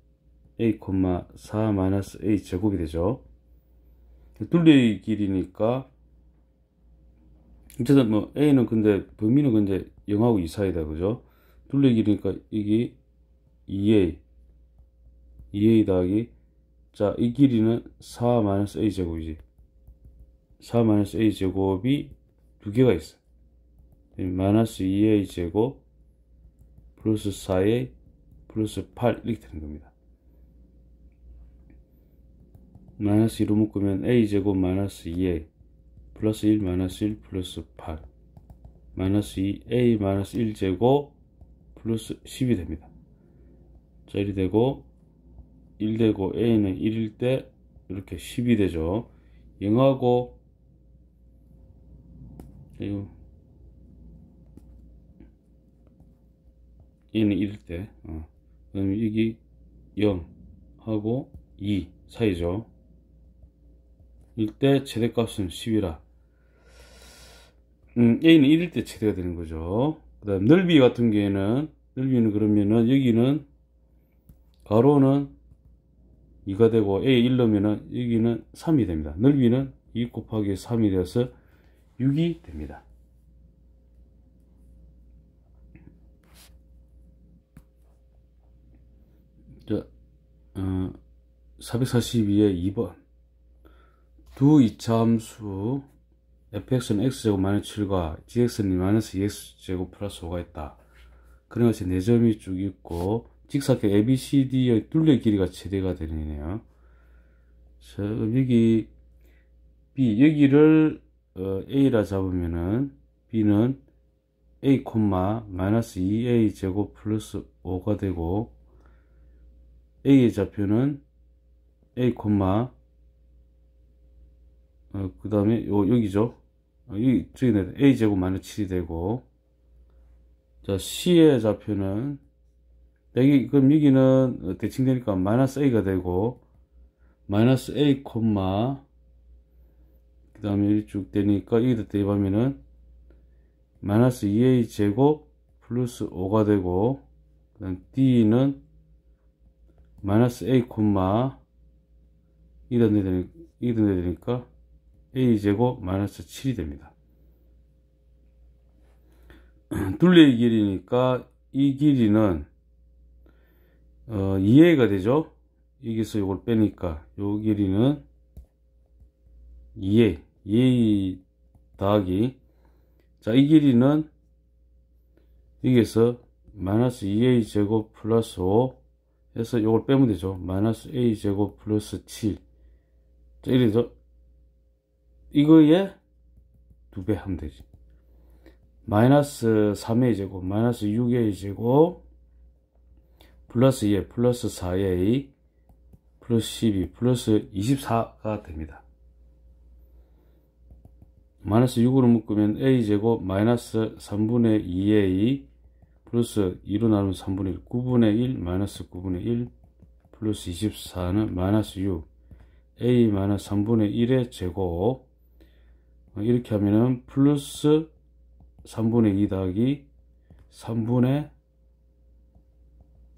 a, 4 마이너스 a 제곱이 되죠. 둘레의 길이니까 어쨌든 뭐 A는 근데 범위는 근데 0하고 2 사이다. 그죠? 둘레의 길이니까 이게 2A 더하기, 자, 이 길이는 4-A 제곱이지. 4-A 제곱이 두 개가 있어. 마이너스 2A 제곱 플러스 4A 플러스 8 이렇게 되는 겁니다. 마이너스 2로 묶으면 A 제곱 마이너스 2A 플러스 1 마이너스 1 플러스 8 마이너스 2A 마이너스 1 제곱 플러스 10이 됩니다. 자, 1이 되고 1 되고 A는 1일 때 이렇게 10이 되죠. 0하고 A는 1일 때 그다음에 이게 0하고 2 사이죠. 일때 최대값은 10이라 A는 1일 때 최대가 되는 거죠. 그 다음 넓이 같은 경우에는, 넓이는 그러면은 여기는 가로는 2가 되고 A 1 넣으면은 여기는 3이 됩니다. 넓이는 2 곱하기 3이 되어서 6이 됩니다. 자, 442의 2번. 두 이차함수 fx는 x제곱 마이너스 7과 gx는 마이너스 2x제곱 플러스 5가 있다. 그런 것이 4점이 쭉 있고 직사각 ABCD의 둘레 길이가 최대가 되네요. 자, 여기 B, 여기를 A라 잡으면은 B는 A, 마이너스 2A 제곱 플러스 5가 되고 A의 좌표는 A, 그 다음에 여기죠. 여기 저기 A 제곱 마이너스 7이 되고, 자, C의 좌표는 여기, 그럼 여기는 대칭되니까 마이너스 A가 되고 마이너스 A, 그 다음에 여기 쭉 되니까 여기다 대입하면은 마이너스 2A 제곱 플러스 5가 되고, 그 다음 D는 마이너스 A, 여기다 내야 되니까 A 제곱 마이너스 7이 됩니다. 둘레의 길이니까 이 길이는 2A가 되죠. 여기서 이걸 빼니까 요 길이는 2A 더하기, 자, 이 길이는 여기서 마이너스 2A 제곱 플러스 5 해서 요걸 빼면 되죠. 마이너스 A 제곱 플러스 7. 자, 이래서 이거에 2배 하면 되지. 마이너스 3A 제곱 마이너스 6A 제곱 플러스 2A 플러스 4A 플러스 12 플러스 24가 됩니다. 마이너스 6으로 묶으면 A 제곱 마이너스 3분의 2A 플러스 2로 나누면 3분의 1 9분의 1 마이너스 9분의 1 플러스 24는 마이너스 6 A 마이너스 3분의 1의 제곱, 이렇게 하면은 플러스 3분의 2 더하기 3분의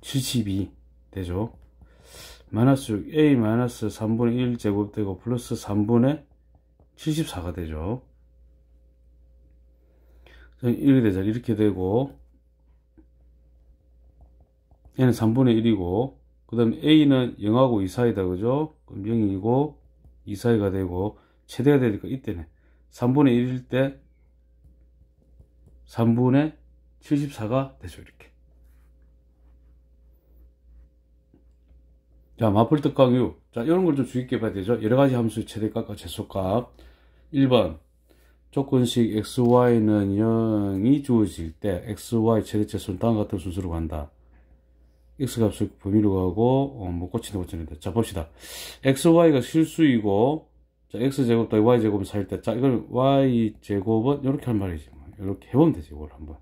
72 되죠. 마이너스 6 A 마이너스 3분의 1 제곱 되고 플러스 3분의 74가 되죠. 이렇게 되죠. 이렇게 되고 얘는 3분의 1이고 그 다음에 A는 0하고 2 사이다. 그죠? 그럼 0이고 2 사이가 되고 최대가 되니까 이때는 3분의 1일 때 3분의 74가 되죠. 이렇게. 자, 마플 특강유. 자, 이런 걸 좀 주의 깊게 봐야 되죠. 여러 가지 함수의 최대값과 최소값. 1번. 조건식 xy는 0이 주어질 때 xy 최대 최소는 다음과 같은 순서로 간다. x값을 범위로 가고 뭐 고친다. 자, 봅시다. xy가 실수이고, 자, x제곱 더하기 y제곱을 사일 때, 자, 이걸 y제곱은 이렇게 한 말이지. 이렇게 해보면 되지. 이걸 한번.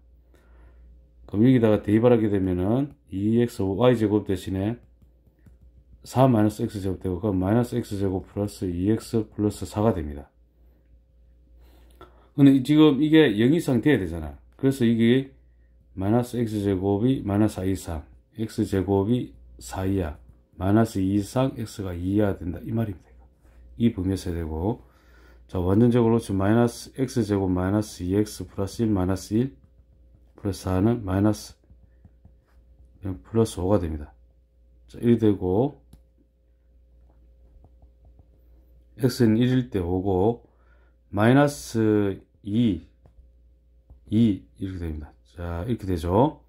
그럼 여기다가 대입을 하게 되면은 2x y제곱 대신에 4-x제곱 되고, 그럼 마이너스 x제곱 플러스 2x 플러스 4가 됩니다. 근데 지금 이게 0 이상 돼야 되잖아. 그래서 이게 마이너스 x제곱이 마이너스 4 이상, x제곱이 4 이하, 마이너스 2 이상 x가 2 이하 된다. 이 말입니다. 이 범위에서 해야 되고, 자, 완전적으로 지금 마이너스 x제곱 마이너스 2x 플러스 1 마이너스 1 플러스 4는 마이너스 플러스 5가 됩니다. 자, 1이 되고, x는 1일 때 5고, 마이너스 2 이렇게 됩니다. 자, 이렇게 되죠.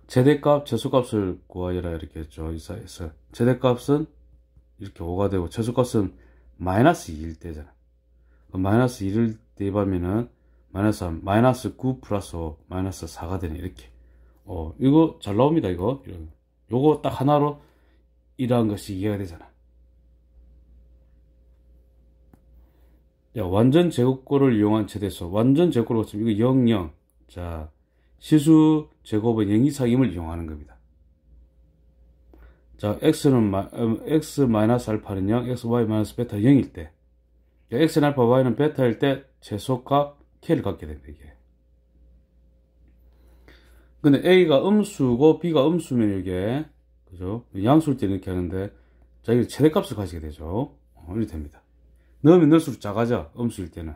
최대값, 최소값을 구하여라 이렇게 했죠. 이사에서 최대값은 이렇게 5가 되고 최소값은 마이너스 2일 때잖아. 마이너스 1을 대입하면은 마이너스 3, 마이너스 9 플러스 5, 마이너스 4가 되네. 이렇게. 이거 잘 나옵니다. 이거. 요거 딱 하나로 이러한 것이 이해가 되잖아. 야, 완전 제곱꼴을 이용한 최대수. 완전 제곱꼴 같으면 이거 0, 0. 자, 실수 제곱은 0 이상임을 이용하는 겁니다. 자, x 마이너스 알파는 0, x, y 마이너스 베타 0일 때. x는 알파, y는 베타일 때 최소값 k를 갖게 됩니다, 이게. 근데 a가 음수고 b가 음수면 이게, 그죠? 양수일 때는 이렇게 하는데, 자, 이게 최대값을 가지게 되죠. 이렇게 됩니다. 넣으면 넣을수록 작아져, 음수일 때는.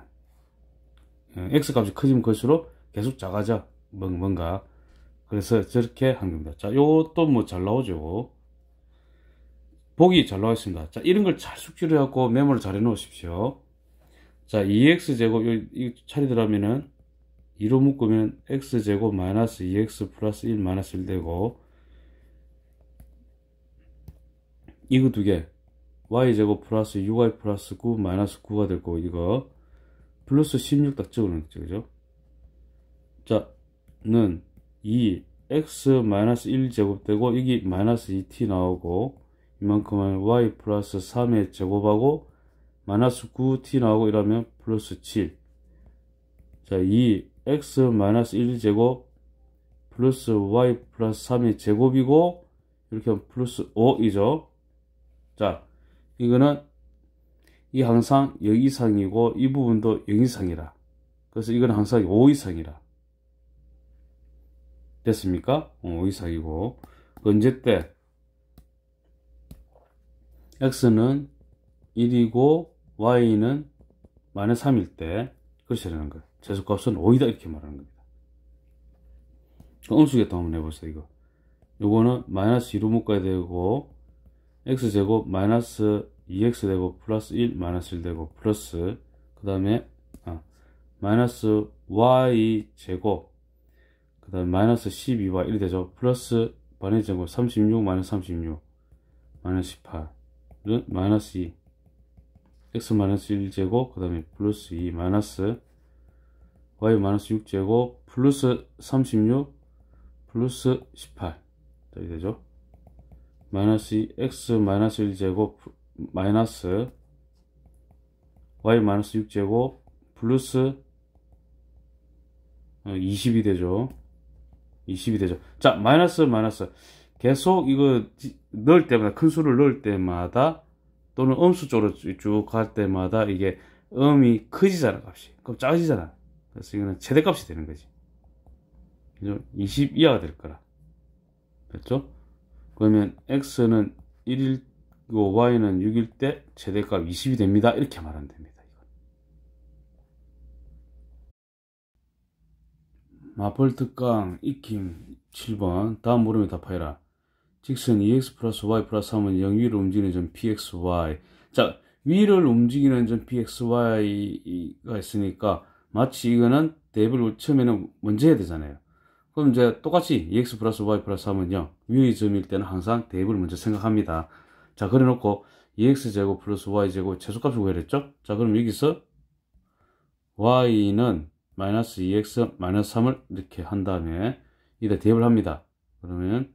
x 값이 커지면 클수록 계속 작아져, 뭔가. 그래서 저렇게 한 겁니다. 자, 요것도 뭐 잘 나오죠. 보기 잘 나와 있습니다. 자, 이런 걸 잘 숙지를 해갖고 메모를 잘 해놓으십시오. 자, 2x제곱, 이 차례들하면은 2로 묶으면 x제곱 마이너스 2x 플러스 1 마이너스 1 되고, 이거 두 개. y제곱 플러스 6y 플러스 9 마이너스 9가 될 거고, 이거 플러스 16 딱 적어놓죠, 그죠? 자, 는 2x 마이너스 1제곱 되고, 이게 마이너스 2t 나오고, 이만큼은 y 플러스 3의 제곱하고 마이너스 9t 나오고 이러면 플러스 7. 자, 2x 마이너스 1제곱 플러스 y 플러스 3의 제곱이고 이렇게 하면 플러스 5이죠. 자, 이거는 이 항상 0 이상이고 이 부분도 0 이상이라. 그래서 이건 항상 5 이상이라. 됐습니까? 5 이상이고. 언제 때? x는 1이고 y는 마이너스 3일 때 그렇게 하는 거예요. 최소값은 5이다 이렇게 말하는 겁니다. 음수겠다 한번 해보세요. 이거 요거는 마이너스 2로 묶어야 되고 x제곱 마이너스 2x 되고 플러스 1 마이너스 1 되고 플러스 그 다음에 마이너스 y제곱 그 다음에 마이너스 12y 1이 되죠. 플러스 반의 제곱 36 마이너스 36 마이너스 18 마이너스 2 x 마이너스 1제곱 그 다음에 플러스 2 마이너스 y 마이너스 6제곱 플러스 36 플러스 18 이렇게 되죠. 마이너스 2 x 마이너스 1제곱 마이너스 y 마이너스 6제곱 플러스 20이 되죠. 20이 되죠. 자, 마이너스 계속 이거 넣을 때마다 큰 수를 넣을 때마다 또는 음수 쪽으로 쭉 갈 때마다 이게 음이 커지잖아, 값이. 그럼 작아지잖아. 그래서 이거는 최대값이 되는 거지. 그죠? 20 이하가 될 거라. 됐죠? 그러면 x는 1이고 y는 6일 때 최대값 20이 됩니다. 이렇게 말하면 됩니다. 마펄 특강 익힘 7번 다음 물음에 답하여라. 직선 2x 플러스 y 플러스 3은 0 위로 움직이는 점 pxy. 자, 위를 움직이는 점 pxy가 있으니까 마치 이거는 대입을 처음에는 먼저 해야 되잖아요. 그럼 이제 똑같이 2x 플러스 y 플러스 3은 0 위의 점일 때는 항상 대입을 먼저 생각합니다. 자, 그래 놓고 2x제곱 플러스 y제곱 최소값을 구하랬죠. 자, 그럼 여기서 y는 마이너스 2x 마이너스 3을 이렇게 한 다음에 이다 대입을 합니다. 그러면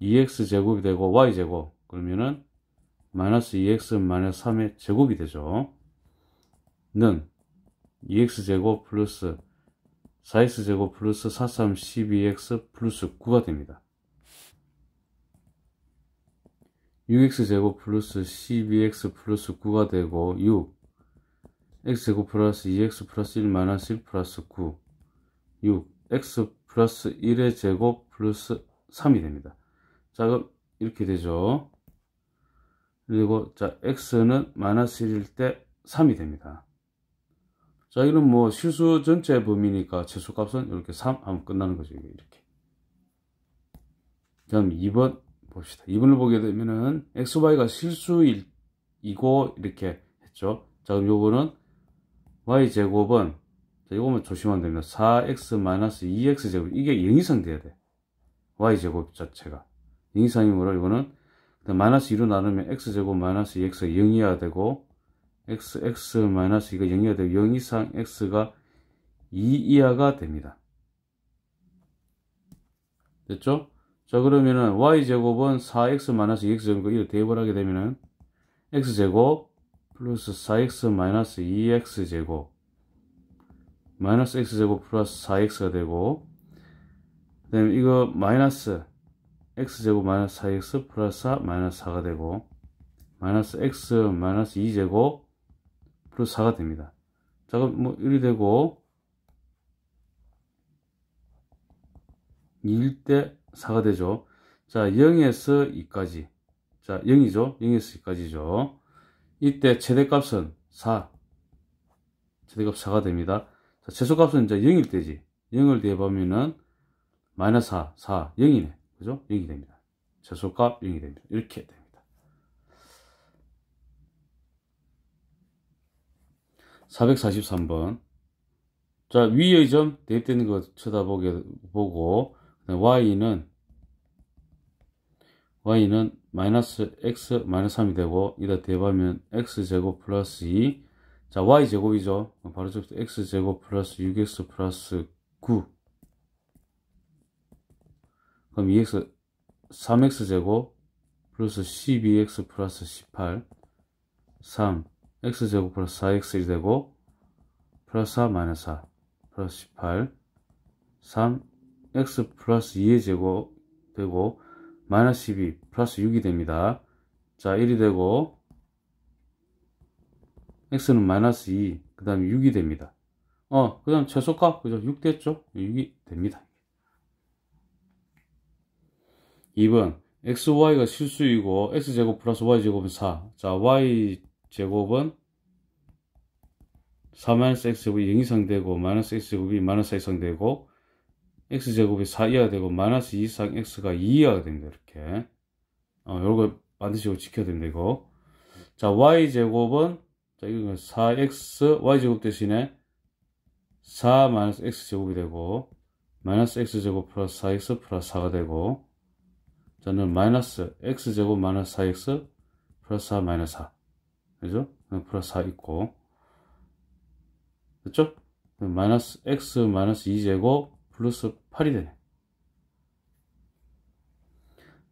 2x 제곱이 되고 y 제곱 그러면은 마이너스 2x 마이너스 3의 제곱이 되죠. 는 2x 제곱 플러스 4x 제곱 플러스 4, 3, 12x 플러스 9가 됩니다. 6x 제곱 플러스 12x 플러스 9가 되고 6 x 제곱 플러스 2x 플러스 1 마이너스 1 플러스 9 6 x 플러스 1의 제곱 플러스 3이 됩니다. 자, 그럼 이렇게 되죠. 그리고 자 x는 마이너스 1일 때 3이 됩니다. 자 이건 뭐 실수 전체 범위니까 최소값은 이렇게 3 하면 끝나는 거죠. 이렇게. 다음 2번 봅시다. 2번을 보게 되면은 xy가 실수이고 이렇게 했죠. 자 그럼 요거는 y제곱은 자 요거만 조심하면 됩니다. 4x-2x제곱 이게 0 이상 돼야 돼. y제곱 자체가 0 이상이므로 이거는 마이너스 2로 나누면 x제곱 마이너스 2x가 0이어야 되고 x 마이너스 2가 0이어야 되고 0 이상 x가 2 이하가 됩니다. 됐죠? 자 그러면은 y제곱은 4x 마이너스 2x제곱이니까 이거 대입을 하게 되면은 x제곱 플러스 4x 마이너스 2x제곱 마이너스 x제곱 플러스 4x가 되고 그 다음에 이거 마이너스 x제곱 마이너스 4x 플러스 4 마이너스 4가 되고 마이너스 x 마이너스 2제곱 플러스 4가 됩니다. 자 그럼 뭐 1이 되고 2일 때 4가 되죠. 자 0에서 2까지 자 0이죠. 0에서 2까지죠. 이때 최대값은 4 최대값 4가 됩니다. 자 최소값은 이제 0일 때지. 0을 대입하면은 마이너스 4 0이네. 그죠? 0이 됩니다. 최소값 0이 됩니다. 이렇게 됩니다. 443번. 자, 위의 점 대입되는 거 보고, y는 마이너스 x 마이너스 3이 되고, 이다 대입하면 x제곱 플러스 2. 자, y제곱이죠. 바로 저부터 x제곱 플러스 6x 플러스 9. 그럼 2x, 3x제곱 플러스 12x 플러스 18. 3. x제곱 플러스 4x이 되고, 플러스 4 마이너스 4. 플러스 18. 3. x 플러스 2의 제곱 되고, 마이너스 12 플러스 6이 됩니다. 자, 1이 되고, x는 마이너스 2, 그 다음에 6이 됩니다. 그 다음 최소값, 그죠? 6 됐죠? 6이 됩니다. 2번, xy가 실수이고, x제곱 플러스 y제곱은 4. 자, y제곱은 4-x제곱이 0 이상 되고, 마이너스 x제곱이 마이너스 4 이상 되고, x제곱이 4 이하가 되고, 마이너스 2 이상 x가 2 이하가 됩니다. 이렇게. 요거 반드시 지켜야 됩니다. 이거. 자, y제곱은, 자, 이거 4x, y제곱 대신에 4 마이너스 x제곱이 되고, 마이너스 x제곱 플러스 4x 플러스 4가 되고, 저는 마이너스 x제곱 마이너스 4x 플러스 4 마이너스 4. 그죠? 플러스 4 있고. 됐죠? 마이너스 x 마이너스 2제곱 플러스 8이 되네.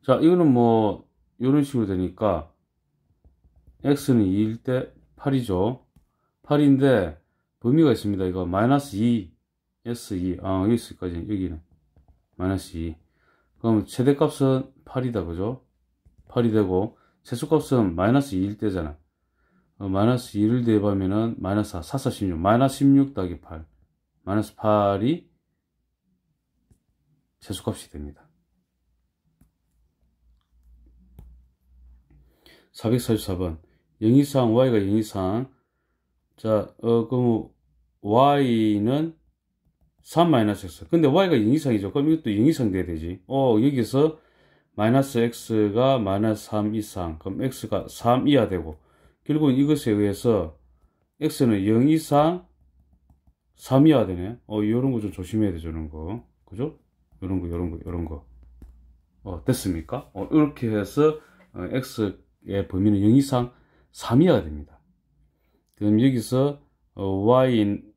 자, 이거는 뭐, 이런 식으로 되니까, x는 2일 때 8이죠. 8인데, 범위가 있습니다. 이거, 마이너스 2, s2. 여기 있을까지, 여기는. 마이너스 2. 그럼 최대값은 8이다, 그죠? 8이 되고, 최소값은 마이너스 2일 때잖아. 마이너스 2를 대입하면은, 마이너스 4, 4, 4, 16. 마이너스 16 더하기 8. 마이너스 8이 최소값이 됩니다. 444번. 0 이상, y가 0 이상. 자, 그럼 y는 3-x. 근데 y가 0 이상이죠. 그럼 이것도 0 이상 돼야 되지. 여기서 마이너스 x가 마이너스 3 이상. 그럼 x가 3 이하 되고. 결국은 이것에 의해서 x는 0 이상 3 이하 되네. 요런 거 좀 조심해야 되죠. 요런 거. 그죠? 요런 거. 됐습니까? 이렇게 해서 x의 범위는 0 이상 3 이하가 됩니다. 그럼 여기서 y는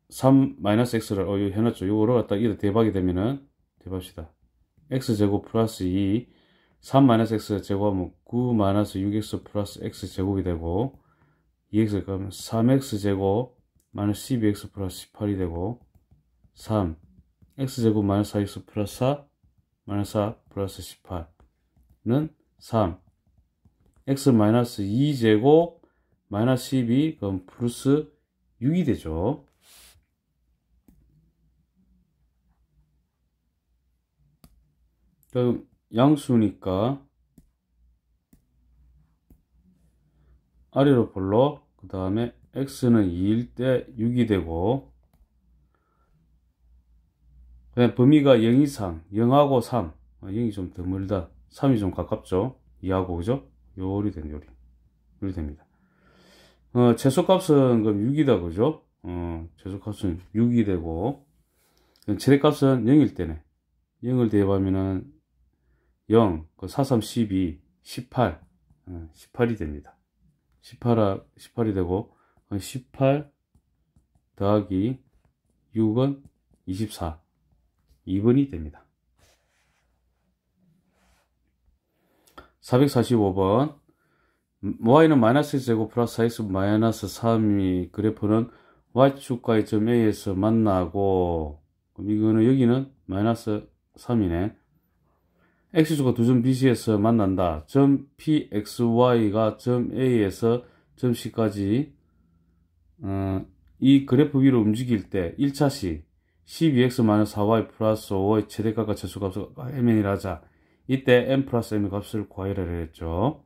3-x를 여기 해놨죠. 요거를 갖다 이거 대박이 되면은 대박시다. x제곱 플러스 2 3-x 제곱하면 9-6x 플러스 x 제곱이 되고 2x 그러면 3x 제곱 마이너스 12x 플러스 18이 되고 3 x제곱 마이너스 4x 플러스 4 마이너스 4 플러스 18는 3 x 마이너스 2제곱 마이너스 12 그럼 플러스 6이 되죠. 그럼 양수니까 아래로 볼로, 그 다음에 x는 2일 때 6이 되고, 그다음 범위가 0 이상, 0하고 3, 0이 좀 더 멀다, 3이 좀 가깝죠, 2하고, 그죠? 요리 됩니다. 최소값은 그럼 6이다, 그죠? 최소값은 6이 되고, 최대값은 0일 때네. 0을 대입하면은 0, 4, 3, 12, 18, 18이 됩니다. 18이 되고, 18 더하기 6은 24, 2번이 됩니다. 445번. y는 마이너스 x제곱 플러스 x 마이너스 3이 그래프는 y축과의 점 A에서 만나고, 그럼 이거는 여기는 마이너스 3이네. x축과 두 점 BC에서 만난다. 점 PXY가 점 A에서 점 C까지 이 그래프 위로 움직일 때 1차시 12x-4y 플러스 5의 최대값과 최소값을 mn이라 하자. 이때 m 플러스 m의 값을 구하라 했죠.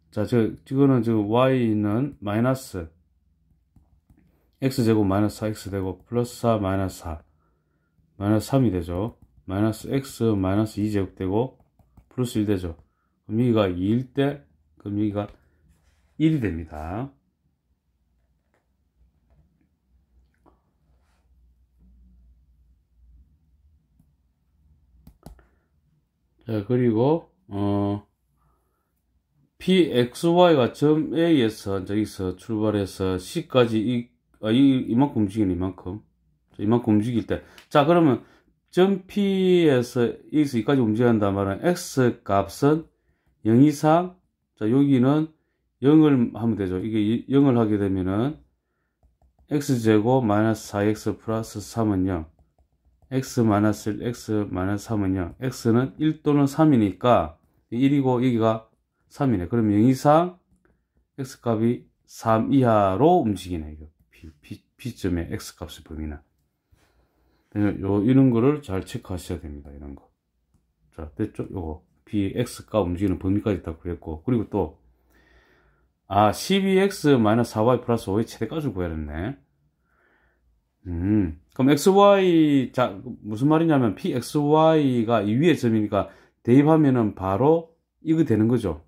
자, 이거는 y는 마이너스 x제곱 마이너스 4x 되고 플러스 4 마이너스 4 마이너스 3이 되죠. 마이너스 x 마이너스 2제곱 되고 플러스 1 되죠. 그럼 여기가 2일 때, 그럼 여기가 1이 됩니다. 자, 그리고 PXY가 점 A에서 저기서 출발해서 C까지 이만큼 움직이는 이만큼 움직일 때, 자, 그러면 점 P에서 여기서 여기까지 움직인단 말은 X 값은 0 이상, 자, 여기는 0을 하면 되죠. 이게 0을 하게 되면은 X제곱 마이너스 4X 플러스 3은 0, X 마이너스 1, X 마이너스 3은 0, X는 1 또는 3이니까 1이고 여기가 3이네. 그럼 0 이상 X 값이 3 이하로 움직이네. 이거 B점의 X 값의 범위는. 이런 거를 잘 체크하셔야 됩니다. 이런 거. 자, 됐죠? 요거. X가 움직이는 범위까지 다 구했고. 그리고 또, 12x-4y 플러스 5의 최대값을 구해야 했네. 그럼 xy, 자, 무슨 말이냐면, pxy가 이 위에 점이니까 대입하면은 바로 이거 되는 거죠.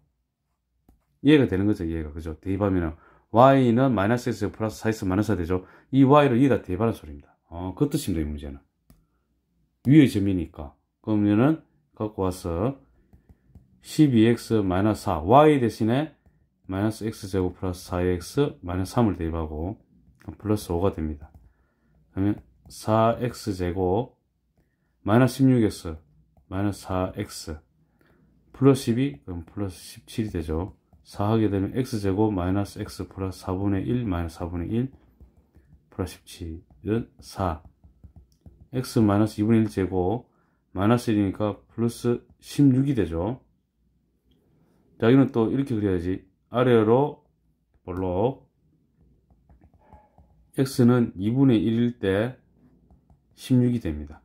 이해가 되는 거죠, 이해가. 그죠? 대입하면은, y는 마이너스 x 플러스 4x 마이너스 4 되죠. 이 y를 여기다 대입하는 소리입니다. 그 뜻입니다, 이 문제는. 위의 점이니까. 그러면은, 갖고 와서, 12x 마이너스 4, y 대신에 마이너스 x제곱 플러스 4x 마이너스 3을 대입하고, 플러스 5가 됩니다. 그러면 4x제곱 마이너스 16x 마이너스 4x 플러스 12, 그럼 플러스 17이 되죠. 4 하게 되면 x제곱 마이너스 x 플러스 4분의 1 마이너스 4분의 1 플러스 17은 4, x 마이너스 2분의 1제곱 마이너스 1이니까 플러스 16이 되죠. 자, 이거는 또 이렇게 그려야지. 아래로 볼록 x는 2분의 1일 때 16이 됩니다.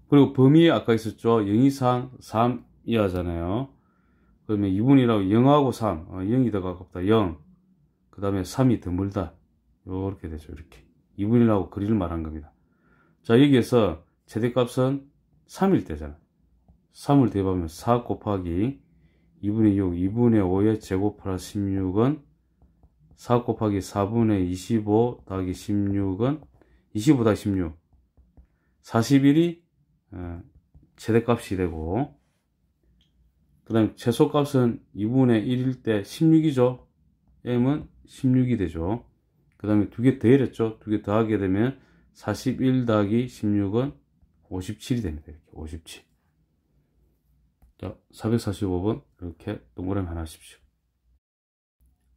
그리고 범위 아까 있었죠. 0 이상 3 이하잖아요. 그러면 2분이라고 0하고 3, 0이 더 가깝다. 0. 그 다음에 3이 더 멀다. 요렇게 되죠. 이렇게. 2분이라고 거리를 말한 겁니다. 자, 여기에서 최대값은 3일 때잖아. 3을 대입하면 4 곱하기 2분의 6, 2분의 5의 제곱 플러스 16은 4 곱하기 4분의 25 더하기 16은 25 더하기 16, 41이 최대값이 되고, 그 다음에 최소값은 2분의 1일 때 16이죠. m은 16이 되죠. 그 다음에 두 개 더해냈죠. 두 개 더하게 되면 41 더하기 16은 57이 됩니다. 이렇게 57. 자, 445번 이렇게 동그라미 하나 하십시오.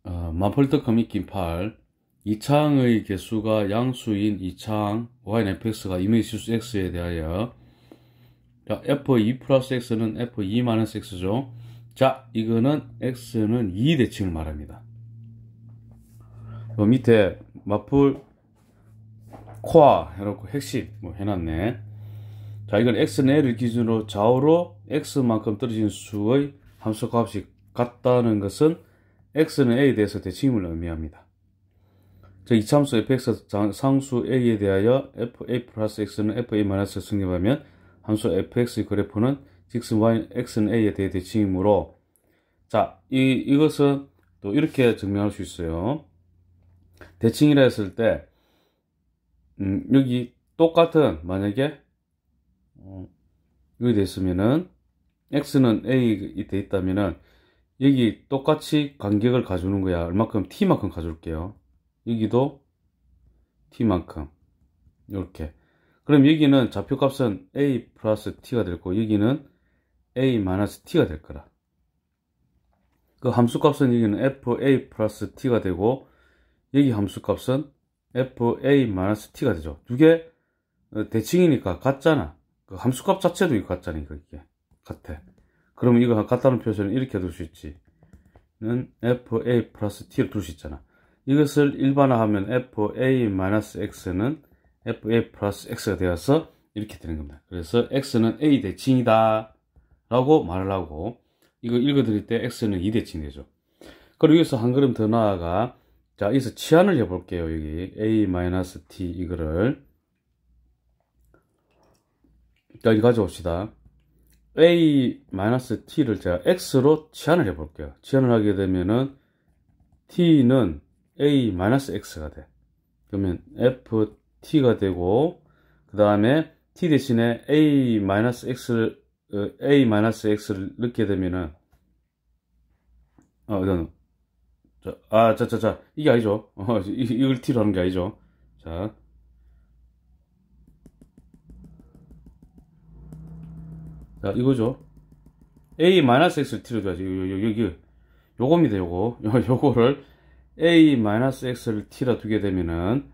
마폴트 커미킨 8. 이차항의 개수가 양수인 이차항 yfx가 임의 실수 x에 대하여, 자, f2 플러스 x는 f2 마이너스 x죠. 자, 이거는 x는 2 대칭을 말합니다. 밑에 마폴 코아 해놓고 핵심 뭐 해놨네. 자, 이건 x는 l을 기준으로 좌우로 x만큼 떨어진 수의 함수값이 같다는 것은 x는 a에 대해서 대칭임을 의미합니다. 자, 이차함수 fx 상수 a에 대하여 fa 플러스 x는 fa 마이너스 성립하면 함수 fx의 그래프는 직선 y, x는 a에 대해 대칭이므로, 자, 이것은 또 이렇게 증명할 수 있어요. 대칭이라 했을 때, 여기 똑같은, 만약에, 여기 돼 있으면은, x는 a 돼 있다면은, 여기 똑같이 간격을 가주는 거야. 얼마큼? t만큼 가줄게요. 여기도 t만큼. 이렇게. 그럼 여기는 좌표값은 a 플러스 t가 될 거고, 여기는 a 마이너스 t가 될 거라. 그 함수값은 여기는 fa 플러스 t가 되고, 여기 함수값은 fa 마이너스 t가 되죠. 두 개 대칭이니까 같잖아. 그 함수값 자체도 이거 같잖아. 이게 같아. 그러면 이거 같다는 표시는 이렇게 둘 수 있지. 는 fa 플러스 t를 둘 수 있잖아. 이것을 일반화하면 fa 마이너스 x는 fa 플러스 x가 되어서 이렇게 되는 겁니다. 그래서 x는 a 대칭이다 라고 말을 하고, 이거 읽어드릴 때 x는 2 대칭이 되죠. 그리고 여기서 한 걸음 더 나아가, 자, 여기서 치환을 해볼게요. 여기 a 마이너스 t 이거를. 자, 여기 가져옵시다. a 마이너스 t를 제가 x로 치환을 해볼게요. 치환을 하게 되면은 t는 a 마이너스 x가 돼. 그러면 ft가 되고, 그 다음에 t 대신에 a 마이너스 x를 넣게 되면은, 이게 아니죠. 이걸 t로 하는 게 아니죠. 자, 이거죠. a 마이너스 x를 t로 줘야지. 요겁니다. 요거를 a 마이너스 x를 t라 두게 되면은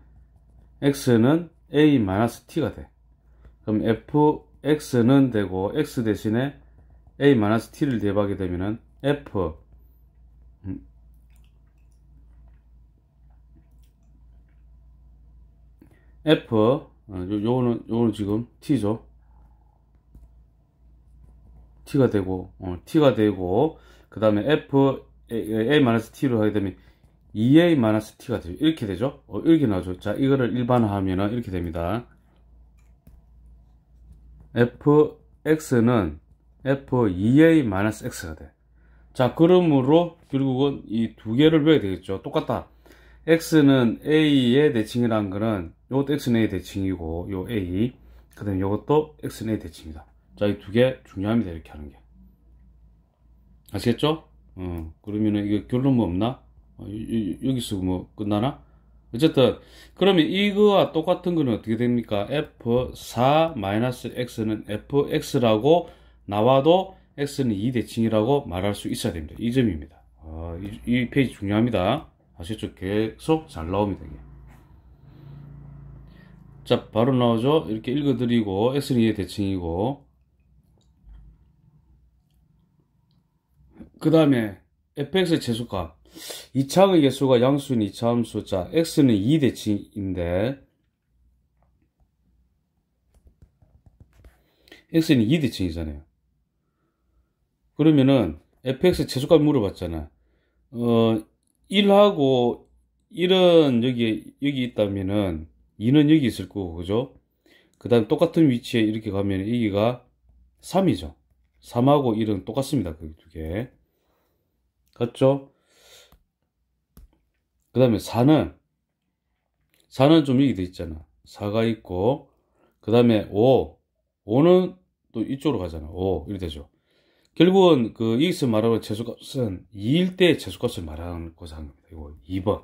x는 a 마이너스 t가 돼. 그럼 fx는 되고, x 대신에 a 마이너스 t를 대입하게 되면은 요거는 지금 t죠. t가 되고, 그 다음에 a-t로 하게 되면 2a-t가 되죠. 이렇게 되죠. 이렇게 나오죠. 자, 이거를 일반화하면 이렇게 됩니다. fx는 f2a-x가 돼. 자, 그러므로 결국은 이 두 개를 외워야 되겠죠. 똑같다. x는 a의 대칭이라는 거는, 요것도 x는 a 대칭이고, 요 a, 그 다음에 요것도 x는 a 대칭이다. 자, 이 두 개 중요합니다. 이렇게 하는 게. 아시겠죠? 그러면은 이거 결론 뭐 없나? 여기서 뭐 끝나나? 어쨌든, 그러면 이거와 똑같은 거는 어떻게 됩니까? f4-x는 fx라고 나와도 x는 2대칭이라고 말할 수 있어야 됩니다. 이 점입니다. 이 페이지 중요합니다. 아시겠죠? 계속 잘 나옵니다. 이게. 자, 바로 나오죠? 이렇게 읽어드리고, x는 2의 대칭이고, 그 다음에 fx의 최소값. 2차의 개수가 양수인 2차 함수. 자, x는 2대칭인데, x는 2대칭이잖아요. 그러면은, fx의 최소값 물어봤잖아. 1하고 1은 여기 있다면은, 2는 여기 있을 거고, 그죠? 그 다음 똑같은 위치에 이렇게 가면 여기가 3이죠. 3하고 1은 똑같습니다. 그 두 개. 같죠? 그 다음에 4는 좀 여기 돼 있잖아. 4가 있고, 그 다음에 5는 또 이쪽으로 가잖아. 5 이렇게 되죠. 결국은 여기서 말하는 최소값은 2일 때 최소값을 말하는 것을 하는 겁니다. 이거 2번.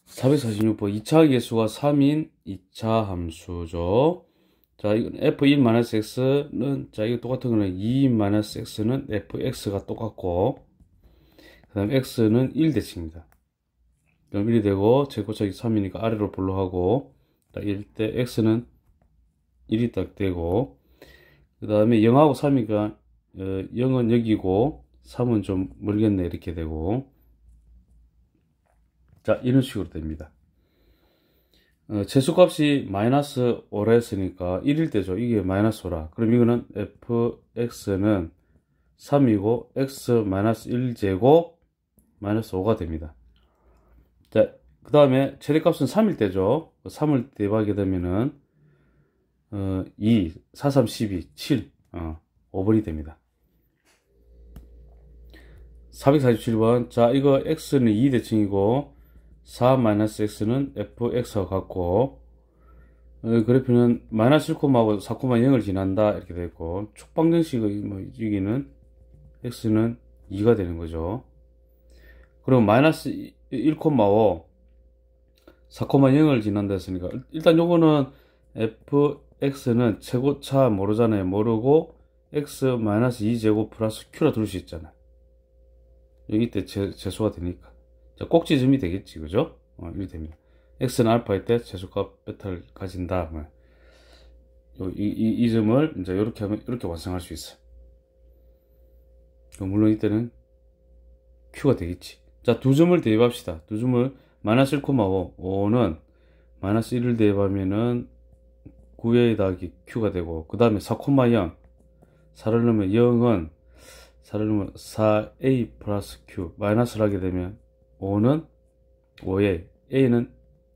446번. 2차 개수가 3인 2차 함수죠. 자, 이건 f1-x는, 자, 이거 똑같은 거는 2-x는 fx가 똑같고, 그 다음 x는 1대칭입니다. 그럼 1이 되고, 제곱차기 3이니까 아래로 분로하고, 1 때 x는 1이 딱 되고, 그 다음에 0하고 3이가, 0은 여기고, 3은 좀 멀겠네, 이렇게 되고, 자, 이런 식으로 됩니다. 최소값이 마이너스 5라 했으니까 1일 때죠. 이게 마이너스 5라. 그럼 이거는 fx는 3이고 x 마이너스 1제곱 마이너스 5가 됩니다. 자, 그 다음에 최대값은 3일 때죠. 3을 대입하게 되면은 2, 4, 3, 12, 7, 5번이 됩니다. 447번. 자, 이거 x는 2대칭이고 4-x는 fx와 같고, 그래프는 마이너스 1,하고 4,0을 지난다 이렇게 되고, 축방정식의 여기는 x는 2가 되는 거죠. 그럼 마이너스 1,5 4,0을 지난다 했으니까, 일단 요거는 fx는 최고차 모르잖아요. 모르고 x 마이너스 2제곱 플러스 q라 둘 수 있잖아요. 여기 때 재수가 되니까. 자, 꼭지점이 되겠지, 그죠? 이렇게 됩니다. x는 알파일 때 재수값 베타를 가진다. 이 점을 이제 이렇게 하면 이렇게 완성할 수 있어요. 물론 이때는 q가 되겠지. 자, 두 점을 대입합시다. 두 점을 마이너스 1,5, 5는 마이너스 1을 대입하면은 9a 더하기 q가 되고, 그 다음에 4,0, 4를 넣으면 0은 4를 넣으면 4a 플러스 q 마이너스를 하게 되면 5는 5a, a는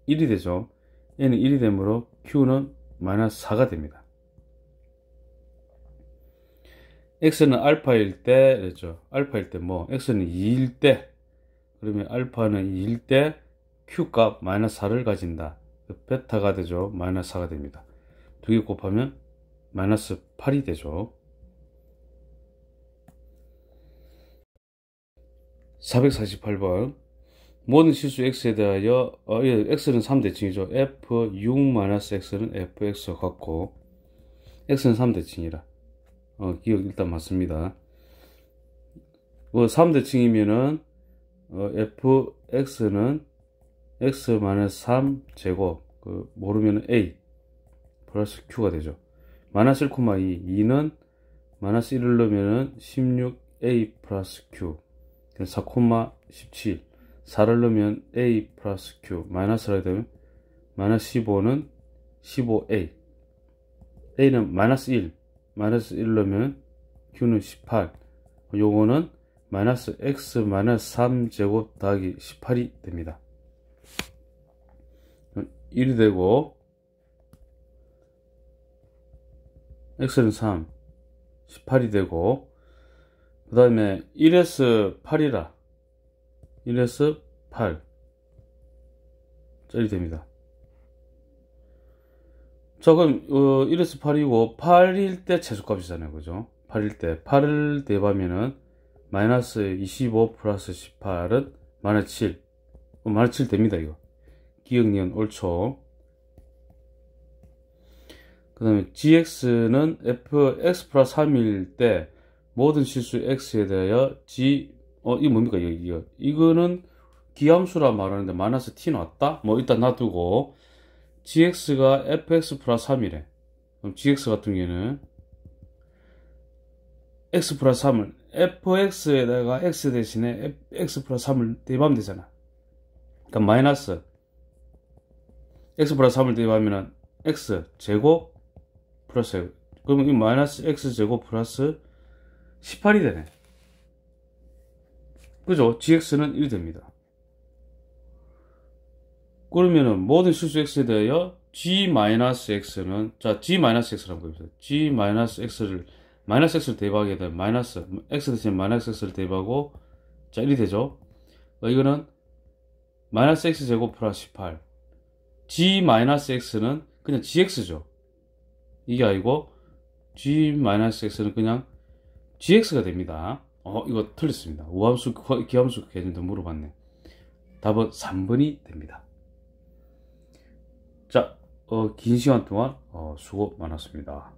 1이 되죠. a는 1이 되므로 q는 마이너스 4가 됩니다. x는 알파일 때 그랬죠. 알파일 때 x는 2일 때, 그러면 알파는 2일 때 q 값 마이너스 4를 가진다. 베타가 되죠. 마이너스 4가 됩니다. 두 개 곱하면 마이너스 8이 되죠. 448번. 모든 실수 x에 대하여 x는 3대칭이죠. f6-x는 fx와 같고, x는 3대칭이라 기억 일단 맞습니다. 3대칭이면은 fx는 x-3제곱 모르면 a 플러스 q가 되죠. 마이너스 1,2 2는 마이너스 1을 넣으면은 16a 플러스 q 4,17 4를 넣으면 a 플러스 q 마이너스를 하게 되면 마이너스 15는 15a, a는 마이너스 1 마이너스 1을 넣으면 q는 18, 요거는 마이너스 x 마이너스 3제곱 더하기 18이 됩니다. 1이 되고, x는 3 18이 되고, 그 다음에 1s 8이라 1s 8 짤이 됩니다. 자, 그럼 1s 8이고 8일 때 최소값이잖아요, 그죠? 8일 때 8을 대입하면은 마이너스 25 플러스 18은 마이너스 7 마이너스 7 됩니다. 이거 기억니은 옳죠. 그 다음에 gx는 fx 플러스 3일 때 모든 실수 x에 대하여 이거 뭡니까? 이거는 기함수라 말하는데 마이너스 t 나왔다? 일단 놔두고, gx가 fx 플러스 3이래. 그럼 gx 같은 경우에는 x 플러스 3을 fx에다가 x 대신에 x 플러스 3을 대입하면 되잖아. 그러니까 마이너스 x 플러스 3을 대입하면은 x 제곱 플러스, 그러면 이 마이너스 x 제곱 플러스 18이 되네. 그죠? gx는 1이 됩니다. 그러면은 모든 실수 x에 대하여 g-x는, 자, g-x라고 보입니다. g-x를 마이너스 x를 대입하게 되면 마이너스 x 대신 마이너스 x를 대입하고, 자, 1이 되죠. 이거는 마이너스 x 제곱 플러스 18, g-x는 그냥 gx죠. 이게 아니고 g-x는 그냥 gx가 됩니다. 이거 틀렸습니다. 우함수, 기함수 개념도 물어봤네. 답은 3번이 됩니다. 자, 긴 시간 동안 수고 많았습니다.